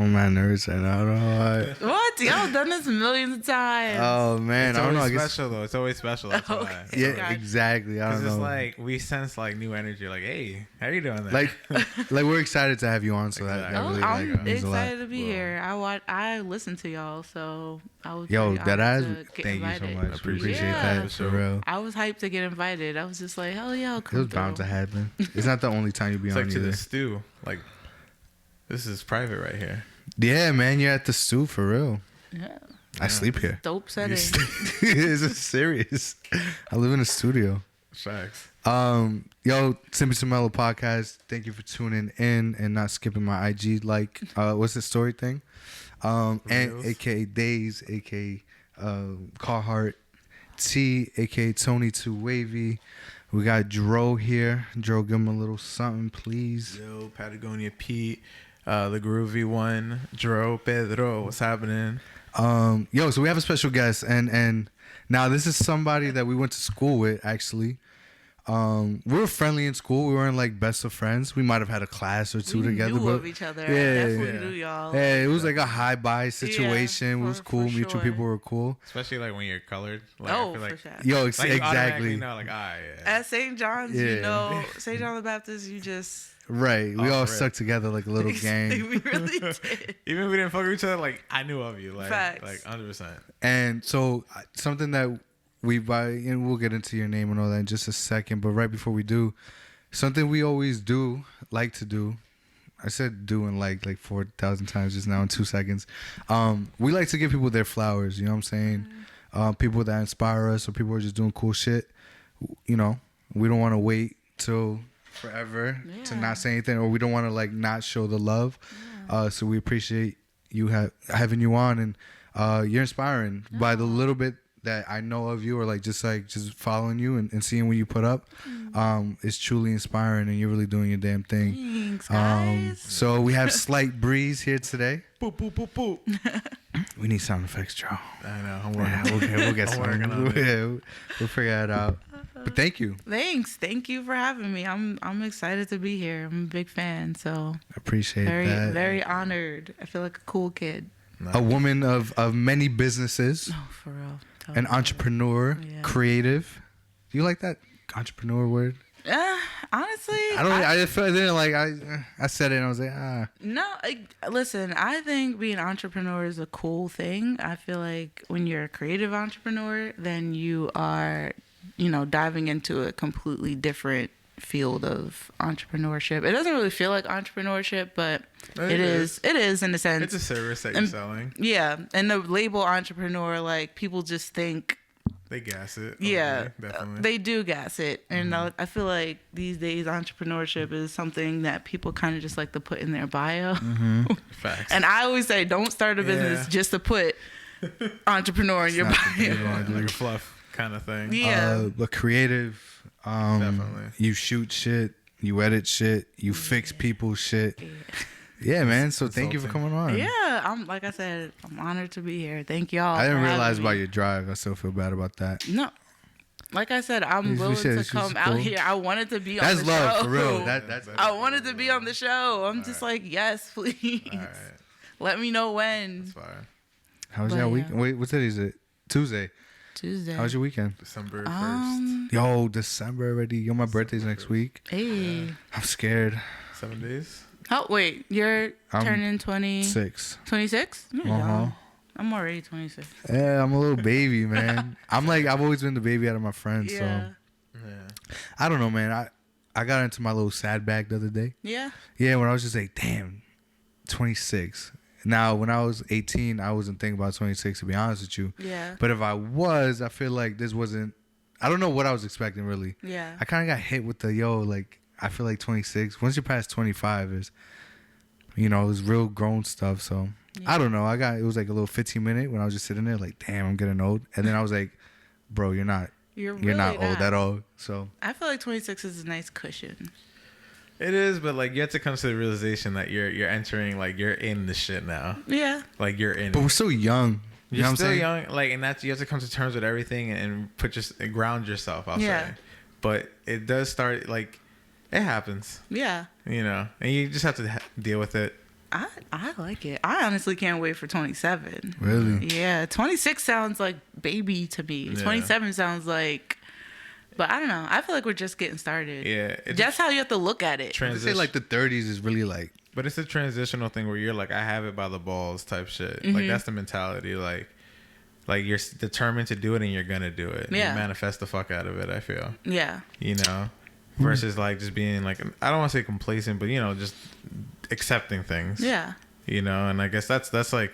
I'm mad nervous right now. I don't know why. What? Y'all done this millions of times. Oh man, It's I don't know. I always guess, special though. It's always special. That's why. Okay. So, yeah, Gotcha. exactly. I don't Because know. it's like we sense like new energy. Like, hey, how you doing there? like we're excited to have you on. So that Exactly. really I'm like means a lot. excited to be here. I listen to y'all, so I was Yo, pretty that honored eyes. to get Thank you invited. so much. We appreciate Yeah. that for real. I was hyped to get invited. I was just like, hell yeah, I'll It come was bound to through. happen. It's not the only time you be it's on like to either. the stew. Like, this is private right here. Yeah, man, you're at the stew for real. Yeah. I sleep here. Dope setting. It's serious. I live in a studio. Facts. Yo, Simply Mellow podcast. Thank you for tuning in and not skipping my IG. Like, what's the story thing? And Reels. aka Days, aka Carhartt, T, aka Tony Too Wavy. We got Dro here. Dro, give him a little something, please. Yo, Patagonia Pete, the groovy one, Dro, Pedro, what's happening? Yo, so we have a special guest, and now this is somebody that we went to school with, actually. We were friendly in school. We weren't like best of friends. We might have had a class or two We together, knew but of each other. Yeah, Definitely yeah. knew y'all. hey, it was like a high buy situation. Yeah, It was for cool. Mutual sure. people were cool. Especially like when you're colored. Like, I Oh, feel for like, sure. Yo, like you automatically exactly. know, like, yeah. At St. John's, Yeah. you know, St. John the Baptist, you just Right. We Oh, all for real. stuck together like a little gang. we really did. Even if we didn't fuck with each other, like I knew of you, like Facts. 100%. And so something that we buy, and we'll get into your name and all that in just a second. But right before we do, something we always like to do. I said do and like 4,000 times just now in 2 seconds. We like to give people their flowers. You know what I'm saying? People that inspire us, or people who are just doing cool shit. You know, we don't want to wait till forever to Yeah. not say anything, or we don't want to like not show the love. So we appreciate you having you on, and you're inspiring by the little bit that I know of you, or just following you and seeing what you put up. It's truly inspiring, and you're really doing your damn thing. Thanks, guys. So we have SlightBreeze here today. Boop, boop, boop, boop. We need sound effects, Joe. I know. I'm Yeah, working. we'll get I'm some. working on it. Yeah, we'll figure it out. But thank you. Thanks. Thank you for having me. I'm excited to be here. I'm a big fan, so I appreciate very that. very honored. I feel like a cool kid. A woman of many businesses, Oh, for real. an entrepreneur, Yeah. creative. Do you like that entrepreneur word? Honestly, I just feel I said it and I was like, No, listen, I think being an entrepreneur is a cool thing. I feel like when you're a creative entrepreneur, then you are, diving into a completely different field of entrepreneurship. It doesn't really feel like entrepreneurship, but it is. It is in a sense. It's a service that you're selling. Yeah, and the label entrepreneur, like people just think. They gas it. Yeah, definitely. they do gas it. And I feel like these days entrepreneurship is something that people kind of just like to put in their bio. Facts. And I always say, don't start a business Yeah. just to put entrepreneur in your not the bio. deal. yeah, like a fluff kind of thing. Yeah. but creative. Definitely. You shoot shit, you edit shit, you fix people's shit. Yeah, man. So thank you for coming on. Yeah, like I said, I'm honored to be here. Thank y'all. I didn't for having realize me. about your drive. I still feel bad about that. No. Like I said, I'm We willing said to it's just come out cool. here. I wanted to be on That's the love show. for real. That's I wanted to be on the show. I'm just like, yes, please. All right. Let me know when. That's fine. How was But your yeah. weekend? Wait, what day is it? Tuesday. Tuesday. How was your weekend? December 1st. Yo, December already. Yo, my birthday's next week. Hey. I'm scared. 7 days. Oh, wait. You're I'm turning 26? 6. Yeah. I'm already 26. Yeah, I'm a little baby, man. I've always been the baby out of my friends. Yeah. So Yeah. I don't know, man. I got into my little sad bag the other day. Yeah. Yeah, when I was just like, damn, 26. Now, when I was 18, I wasn't thinking about 26, to be honest with you. Yeah. But if I was, I feel like this wasn't, I don't know what I was expecting, really. Yeah. I kind of got hit with I feel like 26. Once you pass 25, it was real grown stuff. So, I don't know. It was like a little 15-minute when I was just sitting there like, damn, I'm getting old. And then I was like, bro, you're not You're not old at all. So, I feel like 26 is a nice cushion. It is, but like you have to come to the realization that you're entering, like you're in the shit now. Yeah. Like you're in. but we're still young. You know You're what I'm still saying? young, like, and that's you have to come to terms with everything and ground yourself. I'll Yeah. say, but it does start like it happens, Yeah. and you just have to deal with it. I like it. I honestly can't wait for 27. Really? Yeah, 26 sounds like baby to me. Yeah. 27 sounds like, but I don't know. I feel like we're just getting started. Yeah, That's how you have to look at it. I say like the 30s is really like. But it's a transitional thing where you're like, I have it by the balls type shit. Like that's the mentality. Like you're determined to do it and you're gonna do it. Yeah. You manifest the fuck out of it. I feel. Yeah. You know, versus like just being like, I don't want to say complacent, but you know, just accepting things. Yeah. You know, and I guess that's like,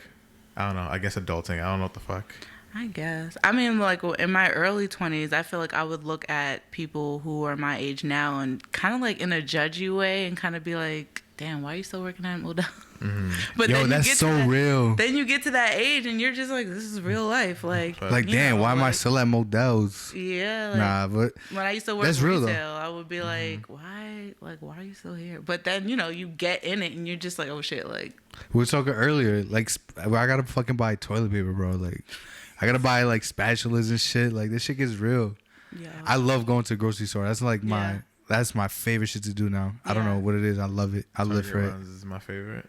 I don't know. I guess adulting. I don't know what the fuck. I guess. I mean, like, in my early 20s, I feel like I would look at people who are my age now and kind of like in a judgy way and kind of be like, damn, why are you still working at Model? But Yo, then that's so real. Then you get to that age and you're just like, this is real life. Like damn, why am I still at Models? Yeah. Like, nah, but when I used to work that's in real, retail, I would be like, why are you still here? But then, you know, you get in it and you're just like, oh shit, like. We were talking earlier, like, I gotta fucking buy toilet paper, bro. Like, I gotta buy, like, spatulas and shit. Like, this shit gets real. Yeah. I love going to the grocery store. That's, like, that's my favorite shit to do now. I don't know what it is. I love it. I live for it. This is my favorite.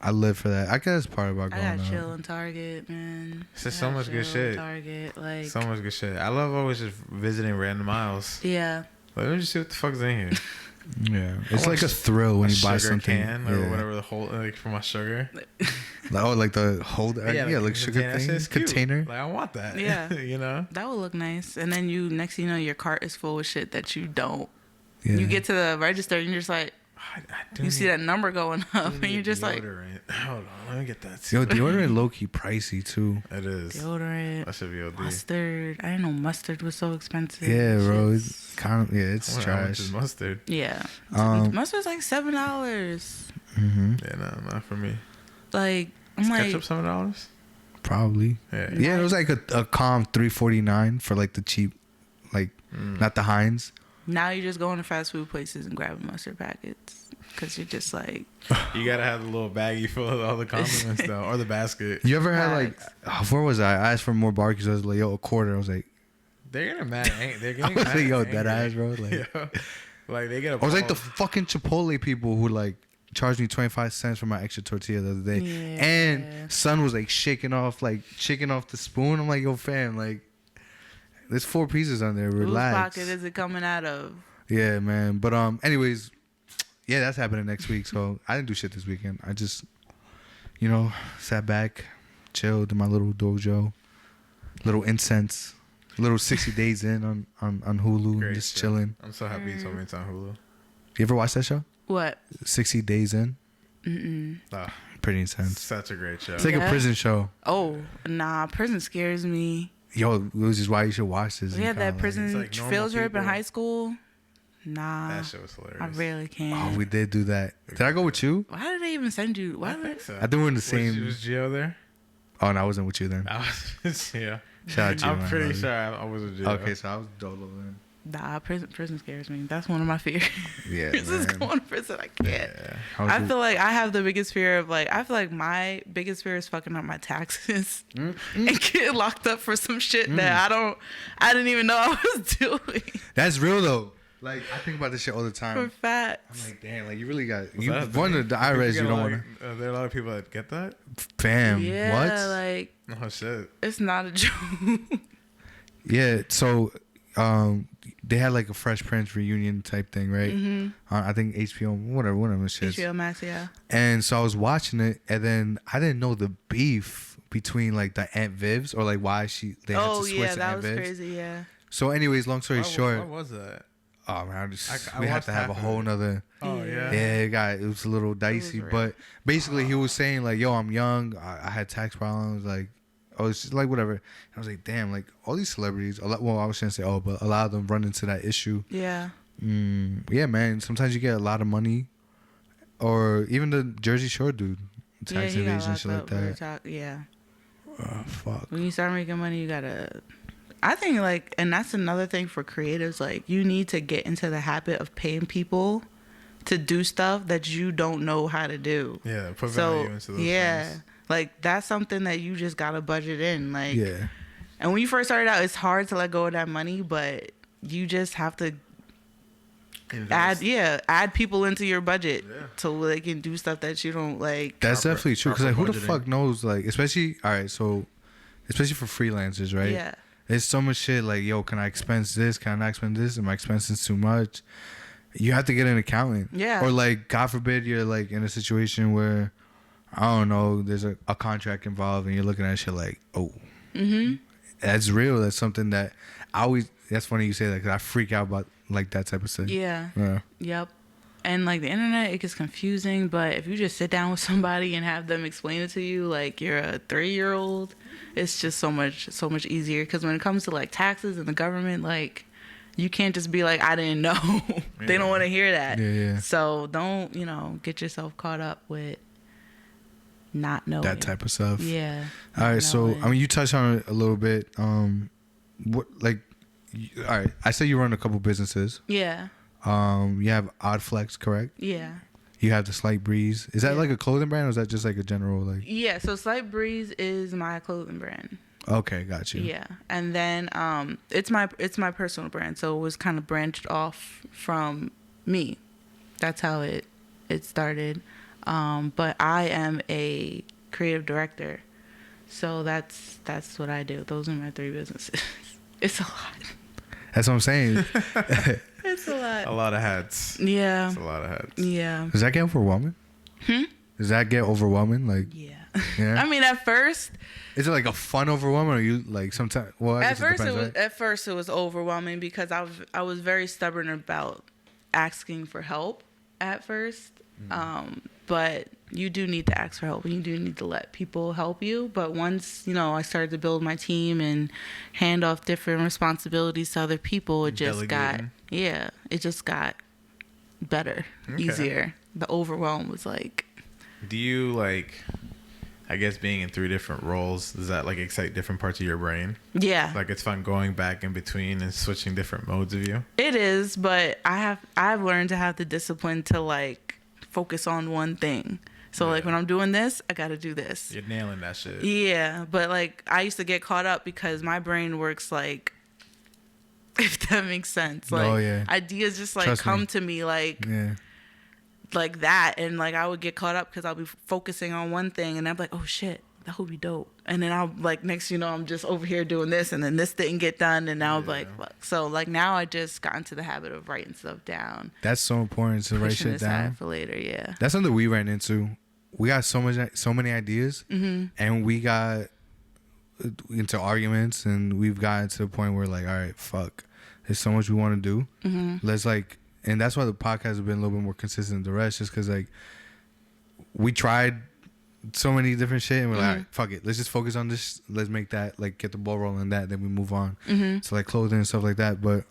I live for that. I guess part about going I out. got chill in Target, man. It's just so much good shit. Target, like. So much good shit. I love always just visiting random aisles. Yeah. Like, let me just see what the fuck's in here. Yeah, it's like a thrill when you buy something. Can or whatever the whole like for my sugar. Like the holder, like sugar thing, container. Like I want that. Yeah, you know that would look nice. And then next thing you know, your cart is full of shit that you don't. Yeah. You get to the register and you're just like, you see that number going up, and you're just like, hold on, let me get that. Yo, deodorant low key pricey too. It is. Deodorant. That should be OD. Mustard. I didn't know mustard was so expensive. Yeah, bro. It's kind of it's How trash. much is mustard? Yeah. Mustard's like $7. Yeah, no, not for me. Like I'm is like ketchup $7? Probably. Yeah, it was like a calm $3.49 for like the cheap, like not the Heinz. Now you just go into fast food places and grab mustard packets because you're just like. You gotta have the little baggie full of all the condiments though, or the basket. You ever had like, where was I asked for more barbecues. I was like, yo, a quarter. I was like, they're getting mad. They're getting I was mad. like, yo, dead ass, bro. Like, like they get. I was like the fucking Chipotle people who like charged me 25 cents for my extra tortilla the other day, and son was like shaking off the spoon. I'm like, yo, fam, like. There's 4 pieces on there. Relax. Whose pocket is it coming out of? Yeah, man. But anyways, yeah, that's happening next week. So I didn't do shit this weekend. I just, sat back, chilled in my little dojo, little incense, little 60 days in on Hulu, Great and just show. chilling. I'm so happy you told me it's on Hulu. You ever watch that show? What? 60 Days In. Oh, Pretty intense. such a great show. It's like a prison show. Oh, nah, prison scares me. Yo, which is why you should watch this. Yeah, that prison like field trip in people. high school. Nah, That shit was hilarious. I really can't. Oh, we did do that. Did I go with you? Why did they even send you? Why I think so. I think we're in the same. Was Gio there? Oh, no, I wasn't with you then. I was. Yeah. Shout out to you. I'm man, pretty brother. sure I was with Gio. Okay, so I was Dolo then. Nah, prison scares me. That's one of my fears. Yeah, Is man. going to prison. I can't. Yeah. I feel like I have the biggest fear of I feel like my biggest fear is fucking up my taxes and getting locked up for some shit that I didn't even know I was doing. That's real though. Like I think about this shit all the For time. facts. I'm like, damn, like you really got Was you that a one thing? of the IRS. You don't want to. Are there a lot of people that get that? Fam, Yeah, what? like Oh shit. it's not a joke. Yeah, so they had like a Fresh Prince reunion type thing, right? I think HBO, whatever one of them shits. HBO Max, yeah. And so I was watching it, and then I didn't know the beef between like the Aunt Vivs or like why they had to switch yeah, to that Aunt was Vivs. crazy, yeah. So, anyways, long story short, What was that? oh man, I we have watched to have a half of whole it. nother. Oh yeah. Yeah, it was a little dicey, real. but basically he was saying like, "Yo, I'm young. I had tax problems. Like, oh, it's just like whatever." And I was like, "Damn, like all these celebrities. Well, I was gonna say, but a lot of them run into that issue. Yeah. Yeah, man. Sometimes you get a lot of money, or even the Jersey Shore dude, tax he got evasion, shit like locked up that. for yeah. Oh, fuck. When you start making money, you gotta. I think and that's another thing for creatives. Like, you need to get into the habit of paying people to do stuff that you don't know how to do. Yeah. Put value into those things. Like that's something that you just gotta budget in. Like, Yeah. and when you first started out, it's hard to let go of that money, but you just have to add people into your budget so they can do stuff that you don't like. That's definitely true. Because like, who the budgeting. fuck knows? Like, especially for freelancers, right? Yeah. There's so much shit like, yo, can I expense this? Can I not expense this? Am I expensing too much? You have to get an accountant. Yeah. Or like, God forbid, you're like in a situation where, I don't know, there's a contract involved and you're looking at shit like, oh. Mm-hmm. That's real. That's something that that's funny you say that, because I freak out about like that type of stuff. Yeah. Yep. And like the internet, it gets confusing, but if you just sit down with somebody and have them explain it to you like you're a 3-year-old, it's just so much easier. Because when it comes to like taxes and the government, like you can't just be like, I didn't know. They don't want to hear that. Yeah. So don't, get yourself caught up with not knowing that type of stuff. Yeah. All right. So I mean, you touched on it a little bit. All right. I said you run a couple businesses. Yeah. You have Oddflex, correct? Yeah. You have the SlightBreeze. Is that like a clothing brand, or is that just like a general like? Yeah. So SlightBreeze is my clothing brand. Okay, got you. Yeah, and then it's my personal brand, so it was kind of branched off from me. That's how it started. But I am a creative director, so that's what I do. Those are my 3 businesses. It's a lot. That's what I'm saying. It's a lot. A lot of hats. Yeah. It's a lot of hats. Yeah. Does that get overwhelming? Does that get overwhelming? Like. Yeah. Yeah. I mean, at first. Is it like a fun overwhelming, or you like sometimes? Well, At first it was overwhelming because I was very stubborn about asking for help at first. But you do need to ask for help, and you do need to let people help you. But once, I started to build my team and hand off different responsibilities to other people, it just got better, easier. The overwhelm was like. Do you like, I guess being in 3 different roles, does that like excite different parts of your brain? Yeah. Like it's fun going back in between and switching different modes of you? It is, but I've learned to have the discipline to like focus on one thing. So like when I'm doing this, I got to do this. You're nailing that shit. Yeah, but like I used to get caught up because my brain works like, if that makes sense. Like ideas just like come to me like like that, and like I would get caught up because I'll be focusing on one thing and I'm like, oh shit, that would be dope. And then I'll like, next I'm just over here doing this, and then this didn't get done, and now I'm like, fuck. So like now I just got into the habit of writing stuff down. That's so important to write shit down for later. Yeah, that's something we ran into. We got so many ideas, and we got into arguments, and we've gotten to the point where like, all right, fuck, there's so much we want to do. Let's like. And that's why the podcast has been a little bit more consistent than the rest, just because like we tried so many different shit, and we're like, all right, fuck it, let's just focus on this. Let's make that, like, get the ball rolling. That, then we move on. So like clothing and stuff like that. But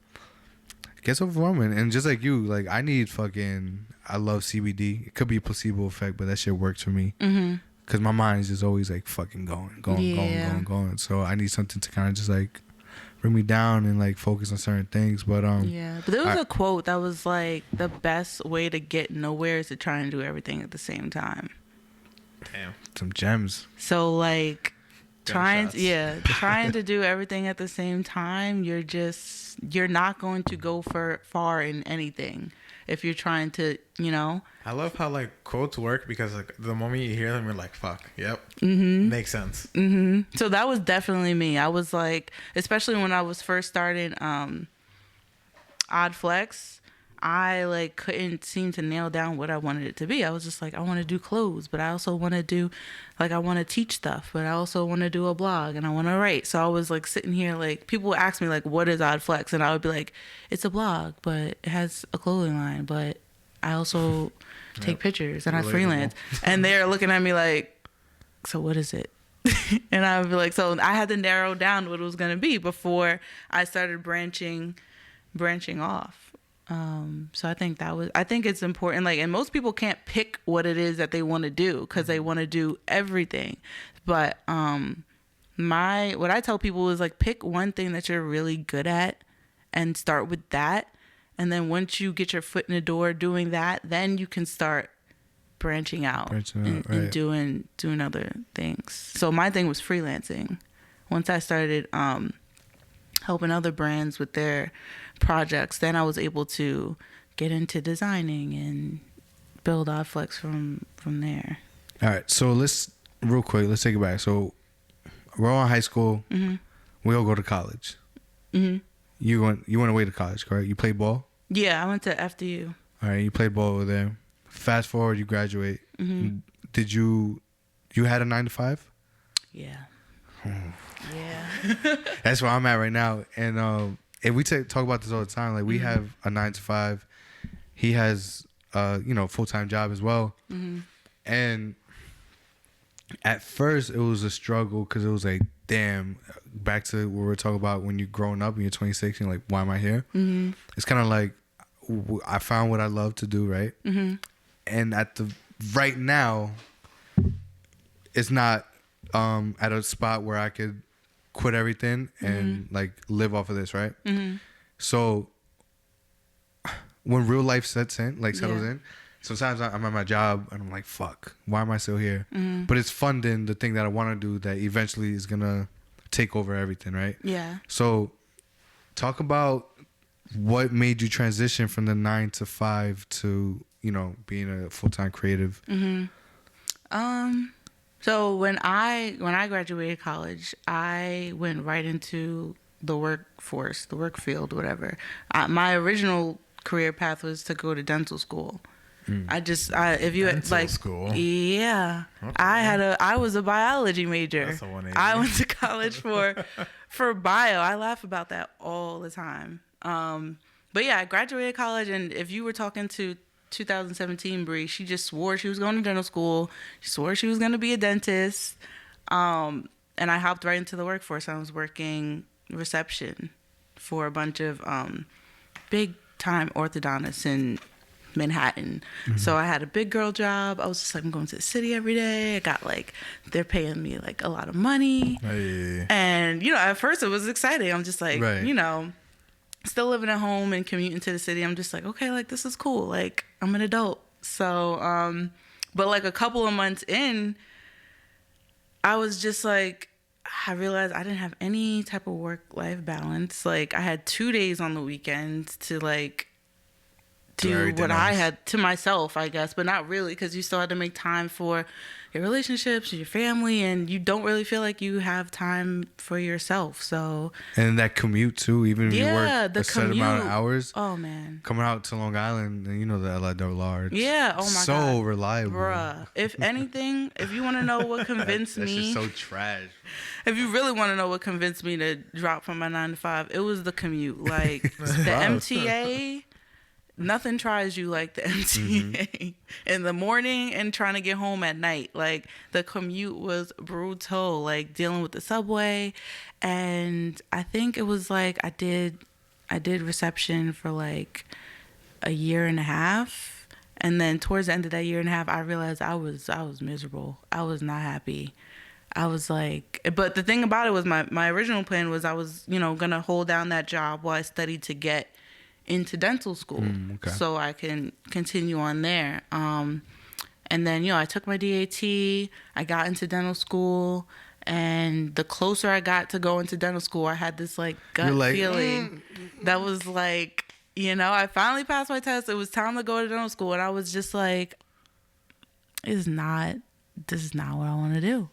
it gets overwhelming, and just like you, like I love CBD. It could be a placebo effect, but that shit works for me because my mind is just always like fucking going. So I need something to kind of just like bring me down and like focus on certain things. But but there was a quote that was like, the best way to get nowhere is to try and do everything at the same time. Damn, some gems. So like trying to do everything at the same time, you're not going to go far in anything if you're trying to, I love how like quotes work, because like the moment you hear them, you're like, fuck, yep, makes sense. So that was definitely me. I was like, especially when I was first starting Oddflex, I like couldn't seem to nail down what I wanted it to be. I was just like, I want to do clothes, but I also want to do, like, I want to teach stuff, but I also want to do a blog and I want to write. So I was like sitting here, like, people would ask me like, what is Oddflex? And I would be like, it's a blog, but it has a clothing line, but I also take pictures and I freelance. And they're looking at me like, so what is it? And I would be like, so I had to narrow down what it was going to be before I started branching off. So I think it's important. Like, and most people can't pick what it is that they want to do because they want to do everything. But what I tell people is like, pick one thing that you're really good at and start with that. And then once you get your foot in the door doing that, then you can start branching out and doing other things. So my thing was freelancing. Once I started helping other brands with their projects, then I was able to get into designing and build Oddflex from there. All right, so let's take it back. So we're all in high school. Mm-hmm. We all go to college. Mm-hmm. You went away to college, correct? You played ball? Yeah, I went to FDU. All right, you played ball over there. Fast forward, you graduate. Mm-hmm. Did you had a 9 to 5? Yeah. Yeah. That's where I'm at right now. And we talk about this all the time. Like, we have a 9 to 5. He has full-time job as well. Mm-hmm. And at first, it was a struggle because it was like, damn, back to what we're talking about when you're growing up and you're 26 and you're like, why am I here? Mm-hmm. It's kind of like, I found what I love to do, right? Mm-hmm. And right now, it's not at a spot where I could quit everything and like live off of this, right? Mm-hmm. So when real life settles in, sometimes I'm at my job and I'm like, fuck, why am I still here? Mm-hmm. But it's funding the thing that I want to do that eventually is going to take over everything, right? Yeah. So talk about what made you transition from the 9 to 5 to, being a full-time creative. Mm-hmm. So when I graduated college, I went right into the workforce, the work field, whatever. My original career path was to go to dental school. Dental school. Yeah. Okay. I was a biology major. That's a 180. I went to college for bio. I laugh about that all the time. But yeah, I graduated college, and if you were talking to 2017 Bree, she just swore she was going to dental school. She swore she was going to be a dentist. And I hopped right into the workforce. I was working reception for a bunch of big time orthodontists in Manhattan. Mm-hmm. So I had a big girl job. I was just like, I'm going to the city every day. I got they're paying me like a lot of money. Hey. And, at first it was exciting. I'm just like, right. Still living at home and commuting to the city. I'm just like, okay, like this is cool. Like I'm an adult. So, but like a couple of months in, I was just like, I realized I didn't have any type of work-life balance. Like I had 2 days on the weekends to like do what I had to myself, I guess, but not really, because you still had to make time for your relationships, your family, and you don't really feel like you have time for yourself. So and that commute too, even if you work a certain amount of hours. Oh man, coming out to Long Island, and the LA large. Yeah. Oh my so god. So reliable, bruh. If anything, if you want to know what convinced that's me, just so trash. If you really want to know what convinced me to drop from my 9 to 5, it was the commute. Like the MTA. Nothing tries you like the MTA in the morning and trying to get home at night. Like the commute was brutal, like dealing with the subway. And I think it was like I did reception for like a year and a half. And then towards the end of that year and a half, I realized I was miserable. I was not happy. I was like, but the thing about it was my original plan was I was, going to hold down that job while I studied to get into dental school, okay. So I can continue on there. And then, I took my DAT, I got into dental school, and the closer I got to go into dental school, I had this like gut feeling that was like, I finally passed my test. It was time to go to dental school, and I was just like, this is not what I want to do.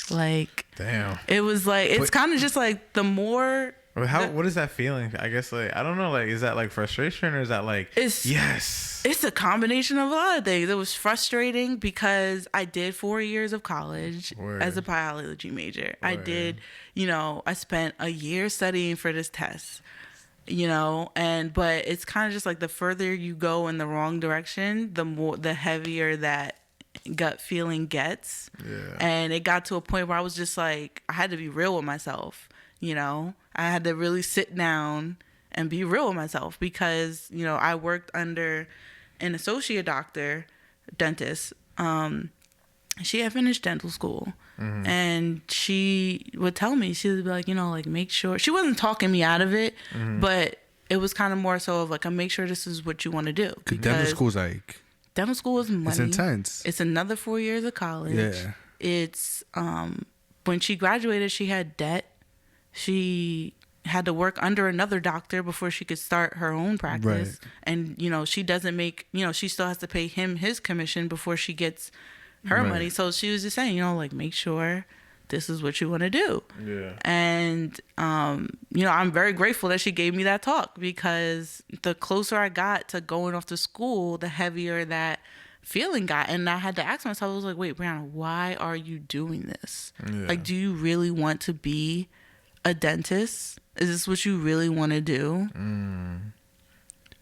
Like, damn. It was like, it's kind of just like the more. What is that feeling? I guess like I don't know. Like, is that like frustration or is that like yes? It's a combination of a lot of things. It was frustrating because I did 4 years of college as a biology major. I did, I spent a year studying for this test, but it's kind of just like the further you go in the wrong direction, the heavier that gut feeling gets. Yeah. And it got to a point where I was just like, I had to be real with myself. I had to really sit down and be real with myself because, I worked under an associate dentist. She had finished dental school. Mm-hmm. And she would tell me, she would be like, like make sure. She wasn't talking me out of it, but it was kind of more so of like, make sure this is what you want to do. Because dental school's like... Dental school is money. It's intense. It's another 4 years of college. Yeah. It's, when she graduated, she had debt. She had to work under another doctor before she could start her own practice. Right. And, she doesn't make, she still has to pay him his commission before she gets her money. So she was just saying, like, make sure this is what you want to do. Yeah. And, I'm very grateful that she gave me that talk, because the closer I got to going off to school, the heavier that feeling got. And I had to ask myself, I was like, wait, Brianna, why are you doing this? Yeah. Like, do you really want to be a dentist? Is this what you really want to do?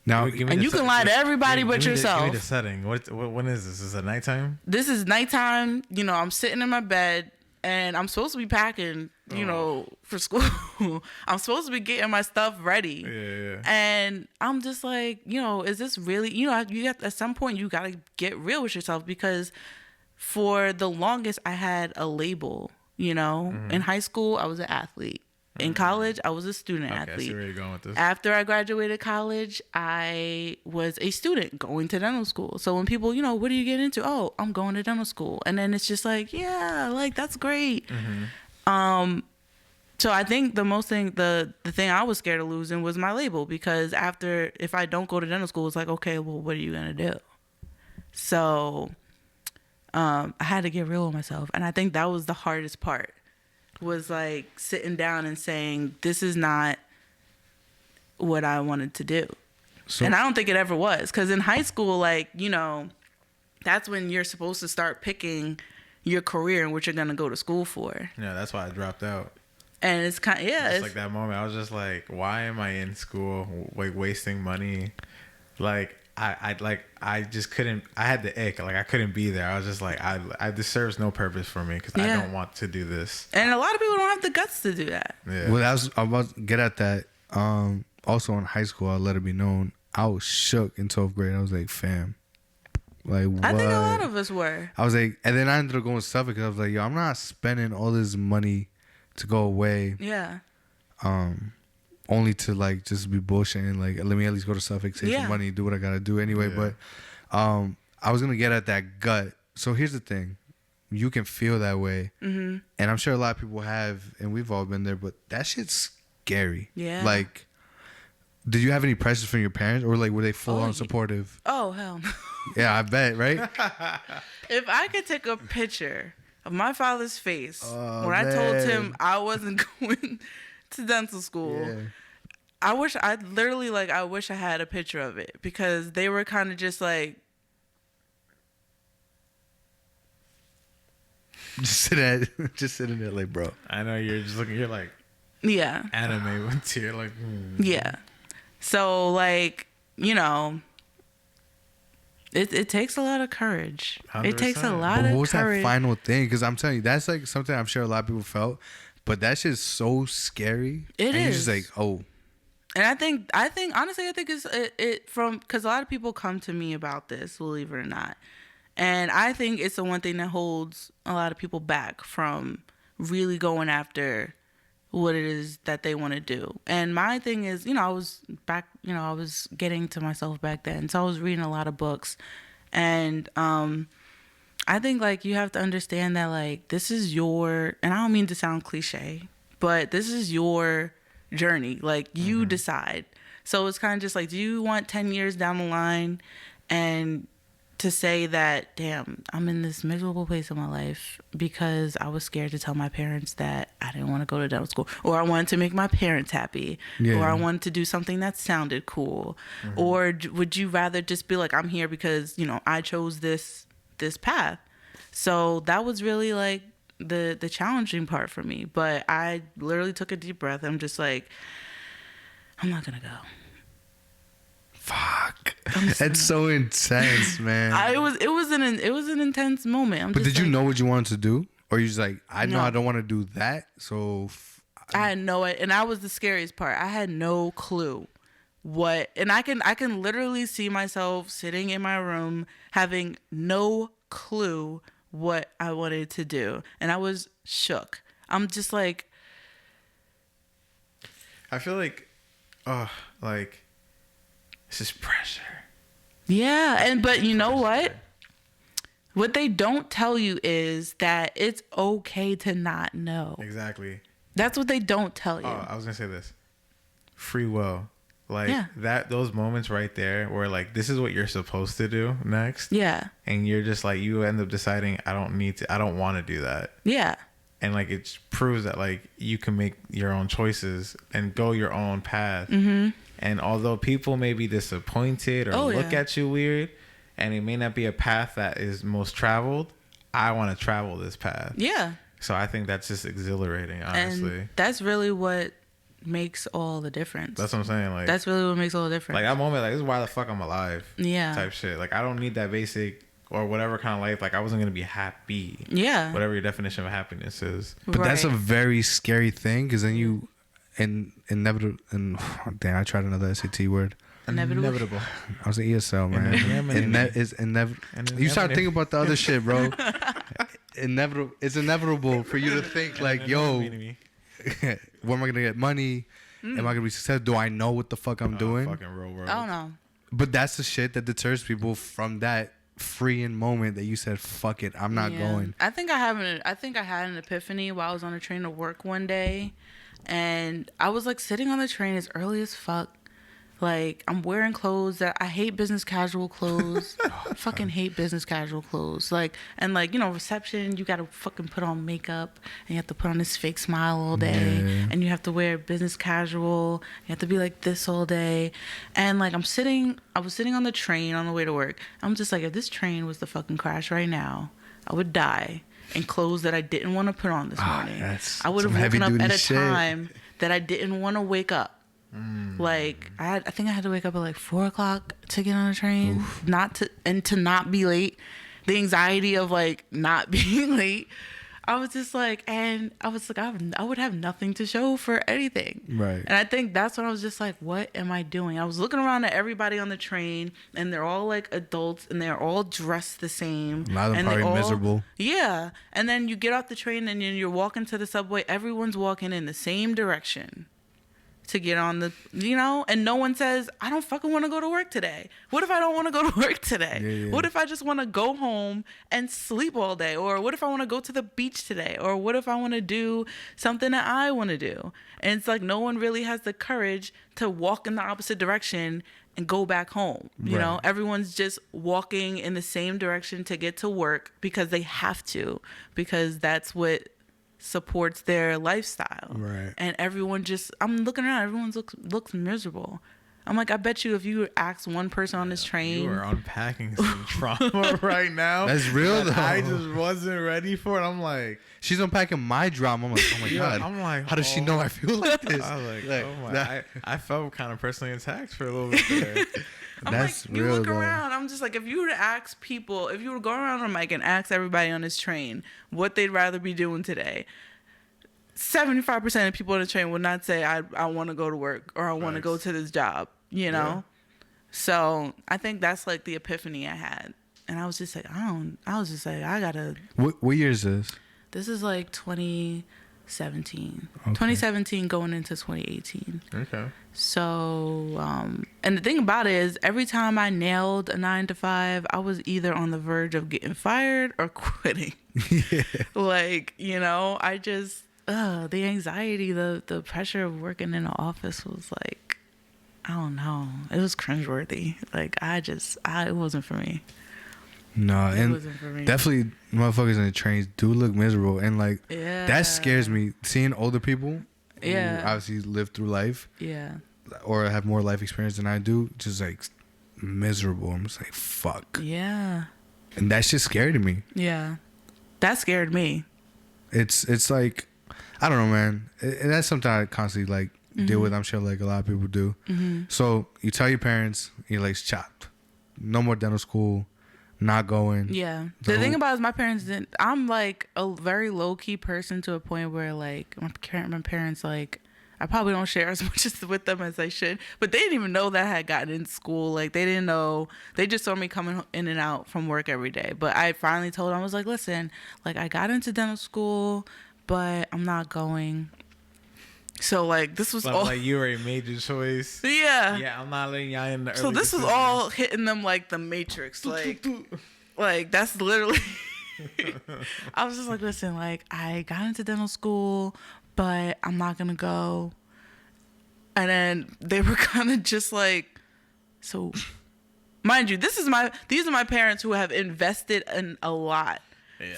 Now, and you can lie to everybody but yourself. Give me the setting. When is this? Is it nighttime? This is nighttime. I'm sitting in my bed, and I'm supposed to be packing, for school. I'm supposed to be getting my stuff ready. Yeah. And I'm just like, is this really, you got, at some point you got to get real with yourself, because for the longest I had a label, in high school, I was an athlete. In college, I was a student athlete. I see where you're going with this. After I graduated college, I was a student going to dental school. So when people, what do you get into? Oh, I'm going to dental school. And then it's just like, yeah, like, that's great. So I think the thing I was scared of losing was my label, because if I don't go to dental school, it's like, okay, well, what are you going to do? So I had to get real with myself. And I think that was the hardest part, was like sitting down and saying, this is not what I wanted to do. And I don't think it ever was, because in high school, like, that's when you're supposed to start picking your career and what you're going to go to school for. Yeah, that's why I dropped out. And it's kind of, it's like that moment. I was just like, why am I in school, like, wasting money? Like, I just couldn't, I had the ick. Like, I couldn't be there. I was just like, this serves no purpose for me, because I don't want to do this. And a lot of people don't have the guts to do that. Yeah. Well, I was about to get at that. Also in high school, I'll let it be known, I was shook in 12th grade. I was like, fam. Like, what? I think a lot of us were. I was like, and then I ended up going to Suffolk, because I was like, yo, I'm not spending all this money to go away. Yeah. Only to, like, just be bullshitting. Like, let me at least go to Suffolk, save some money, do what I gotta do anyway. Yeah. But I was gonna get at that gut. So here's the thing. You can feel that way. Mm-hmm. And I'm sure a lot of people have, and we've all been there, but that shit's scary. Yeah. Like, did you have any pressures from your parents, or, like, were they full on supportive? Oh, hell no. Yeah, I bet, right? If I could take a picture of my father's face when I told him I wasn't going to dental school, I wish I had a picture of it, because they were kind of just like, just sitting there like, bro. I know, you're just looking, you're like, yeah, anime with tear, like, yeah. So, like, it takes a lot of courage. 100%. It takes a lot But of what was courage. that final thing? Because I'm telling you, that's like something I'm sure a lot of people felt, but that shit's so scary. It and is. You're just like, oh. And I think honestly, it's it from, because a lot of people come to me about this, believe it or not, and I think it's the one thing that holds a lot of people back from really going after what it is that they want to do. And my thing is, I was getting to myself back then, so I was reading a lot of books, and I think, like, you have to understand that, like, this is your, and I don't mean to sound cliche, but this is your journey. Like, you decide. So it's kind of just like, do you want 10 years down the line and to say that, damn, I'm in this miserable place in my life because I was scared to tell my parents that I didn't want to go to dental school, or I wanted to make my parents happy, or I wanted to do something that sounded cool, or would you rather just be like, I'm here because, I chose this path? So that was really, like, the challenging part for me. But I literally took a deep breath. I'm just like, I'm not gonna go. Fuck. That's so intense, man. It was an intense moment. But did you know what you wanted to do? Or you just like, I know No. I don't want to do that, so... I had no it, and that was the scariest part. I had no clue what, and I can literally see myself sitting in my room having no clue what I wanted to do, and I was shook. I'm just like, I feel like, this is pressure. yeah, but you know what? What they don't tell you is that it's okay to not know. Exactly. That's what they don't tell you. Oh, I was gonna say this. free will. Like those moments right there where like this is what you're supposed to do next. Yeah. And you're just like, you end up deciding I don't want to do that. Yeah. And like it proves that like you can make your own choices and go your own path. Mm-hmm. And although people may be disappointed or look at you weird, and it may not be a path that is most traveled, I want to travel this path. Yeah. So I think that's just exhilarating, honestly. And that's really what makes all the difference. That's what I'm saying. Like, that's really what makes all the difference. Like that moment, like, this is why the fuck I'm alive. Yeah. Type shit. Like, I don't need that basic or whatever kind of life. Like, I wasn't gonna be happy. Yeah. Whatever your definition of happiness is. But that's a very scary thing, because then you inevitable. And damn, I tried another SAT word. Inevitable. I was an ESL, man. It's inevitable. You start thinking about the other shit, bro. Inevitable. It's inevitable for you to think like, yo, when am I gonna get money? Am I gonna be successful? Do I know what the fuck I'm doing? Fucking real world. I don't know. But that's the shit that deters people from that freeing moment that you said, fuck it, I'm not going. I think I had an epiphany while I was on a train to work one day, and I was like sitting on the train as early as fuck. Like, I'm wearing clothes that I hate, business casual clothes. I fucking hate business casual clothes. Like, and like, you know, reception, you gotta fucking put on makeup and you have to put on this fake smile all day. Yeah. And you have to wear business casual. You have to be like this all day. And like, I was sitting on the train on the way to work. I'm just like, if this train was to fucking crash right now, I would die in clothes that I didn't want to put on this morning. I would have woken up at a time that I didn't want to wake up. Like I think I had to wake up at like 4:00 to get on a train. Oof. To not be late. The anxiety of like not being late. I was just like, and I was like, I would have nothing to show for anything. Right. And I think that's when I was just like, what am I doing? I was looking around at everybody on the train, and they're all like adults, and they're all dressed the same. A lot of them probably miserable. Yeah. And then you get off the train, and then you're walking to the subway. Everyone's walking in the same direction to get on the, you know, and no one says, I don't fucking want to go to work today. What if I don't want to go to work today? Yeah. What if I just want to go home and sleep all day? Or what if I want to go to the beach today? Or what if I want to do something that I want to do? And it's like no one really has the courage to walk in the opposite direction and go back home. You know, everyone's just walking in the same direction to get to work because they have to, because that's what supports their lifestyle. Right. And everyone just, I'm looking around, everyone looks miserable. I'm like, I bet you if you ask one person on this train. You are unpacking some trauma right now. That's real though. I just wasn't ready for it. I'm like, she's unpacking my drama. I'm like, oh my God. I'm like, how does she know I feel like this? I was like, oh my. I felt kind of personally attacked for a little bit there. That's like, you real look though. around, I'm just like, if you were to ask people, if you were to go around on mic and ask everybody on this train what they'd rather be doing today, 75% of people on the train would not say, I want to go to work or I want to go to this job, you know? Yeah. So I think that's like the epiphany I had. And I was just like, I gotta. What year is this? This is like 2017. Okay. 2017 going into 2018. Okay. So, and the thing about it is, every time I nailed a 9-to-5, I was either on the verge of getting fired or quitting. Yeah. Like, you know, I just, the anxiety, the pressure of working in an office was like, I don't know. It was cringeworthy. Like, it wasn't for me. No, and definitely motherfuckers in the trains do look miserable, and like that scares me. Seeing older people who obviously live through life, or have more life experience than I do, just like miserable. I'm just like, fuck. Yeah. And that shit's scary to me. Yeah, that scared me. It's like, I don't know, man. And that's something I constantly like deal with. I'm sure like a lot of people do. Mm-hmm. So you tell your parents, you're like, chopped. No more dental school. Not going. Yeah. The thing about it is my parents didn't. I'm like a very low key person to a point where like my parents, like, I probably don't share as much with them as I should. But they didn't even know that I had gotten into school. Like, they didn't know. They just saw me coming in and out from work every day. But I finally told them, I was like, listen, like, I got into dental school, but I'm not going. So like, this was all like, you were a major choice. Yeah, I'm not letting y'all in the early so this was all hitting them like the Matrix. Like that's literally I was just like, listen, like, I got into dental school, but I'm not gonna go. And then they were kind of just like, so, mind you, these are my parents who have invested in a lot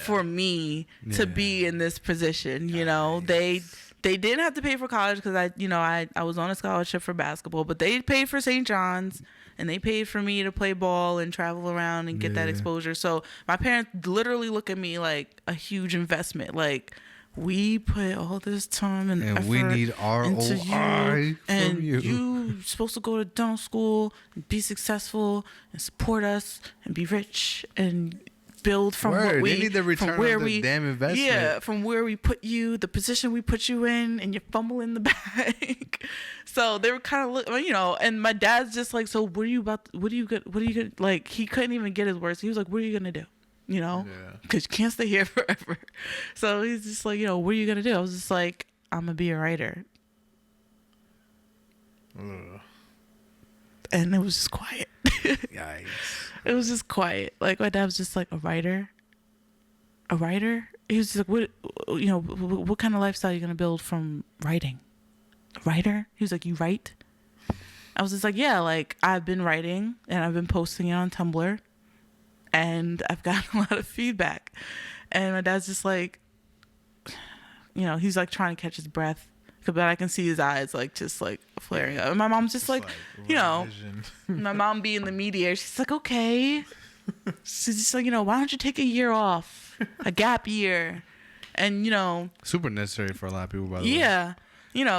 for me to be in this position. You know, they didn't have to pay for college because I was on a scholarship for basketball, but they paid for St. John's and they paid for me to play ball and travel around and get that exposure. So my parents literally look at me like a huge investment. Like, we put all this time and effort we need ROI into you, and you. you supposed to go to dental school and be successful and support us and be rich and build from what we, they need the return from where on the we, damn investment. yeah, from where we put you, the position we put you in, and you're fumbling the bag. So they were kind of, and my dad's just like, so what are you gonna, like, he couldn't even get his words. He was like, what are you gonna do? Because you can't stay here forever. So he's just like, what are you gonna do? I was just like, I'm gonna be a writer. Ugh. And it was just quiet. Yikes. It was just quiet. Like, my dad was just like, a writer? He was just like, what kind of lifestyle are you gonna build from writing? A writer? He was like, you write? I was just like, yeah, like, I've been writing and I've been posting it on Tumblr and I've gotten a lot of feedback. And my dad's just like, he's like trying to catch his breath, but I can see his eyes like just like flaring up. And my mom's just like my mom being the mediator, she's like, okay. She's just like, why don't you take a year off, a gap year? And, super necessary for a lot of people, by the way. Yeah.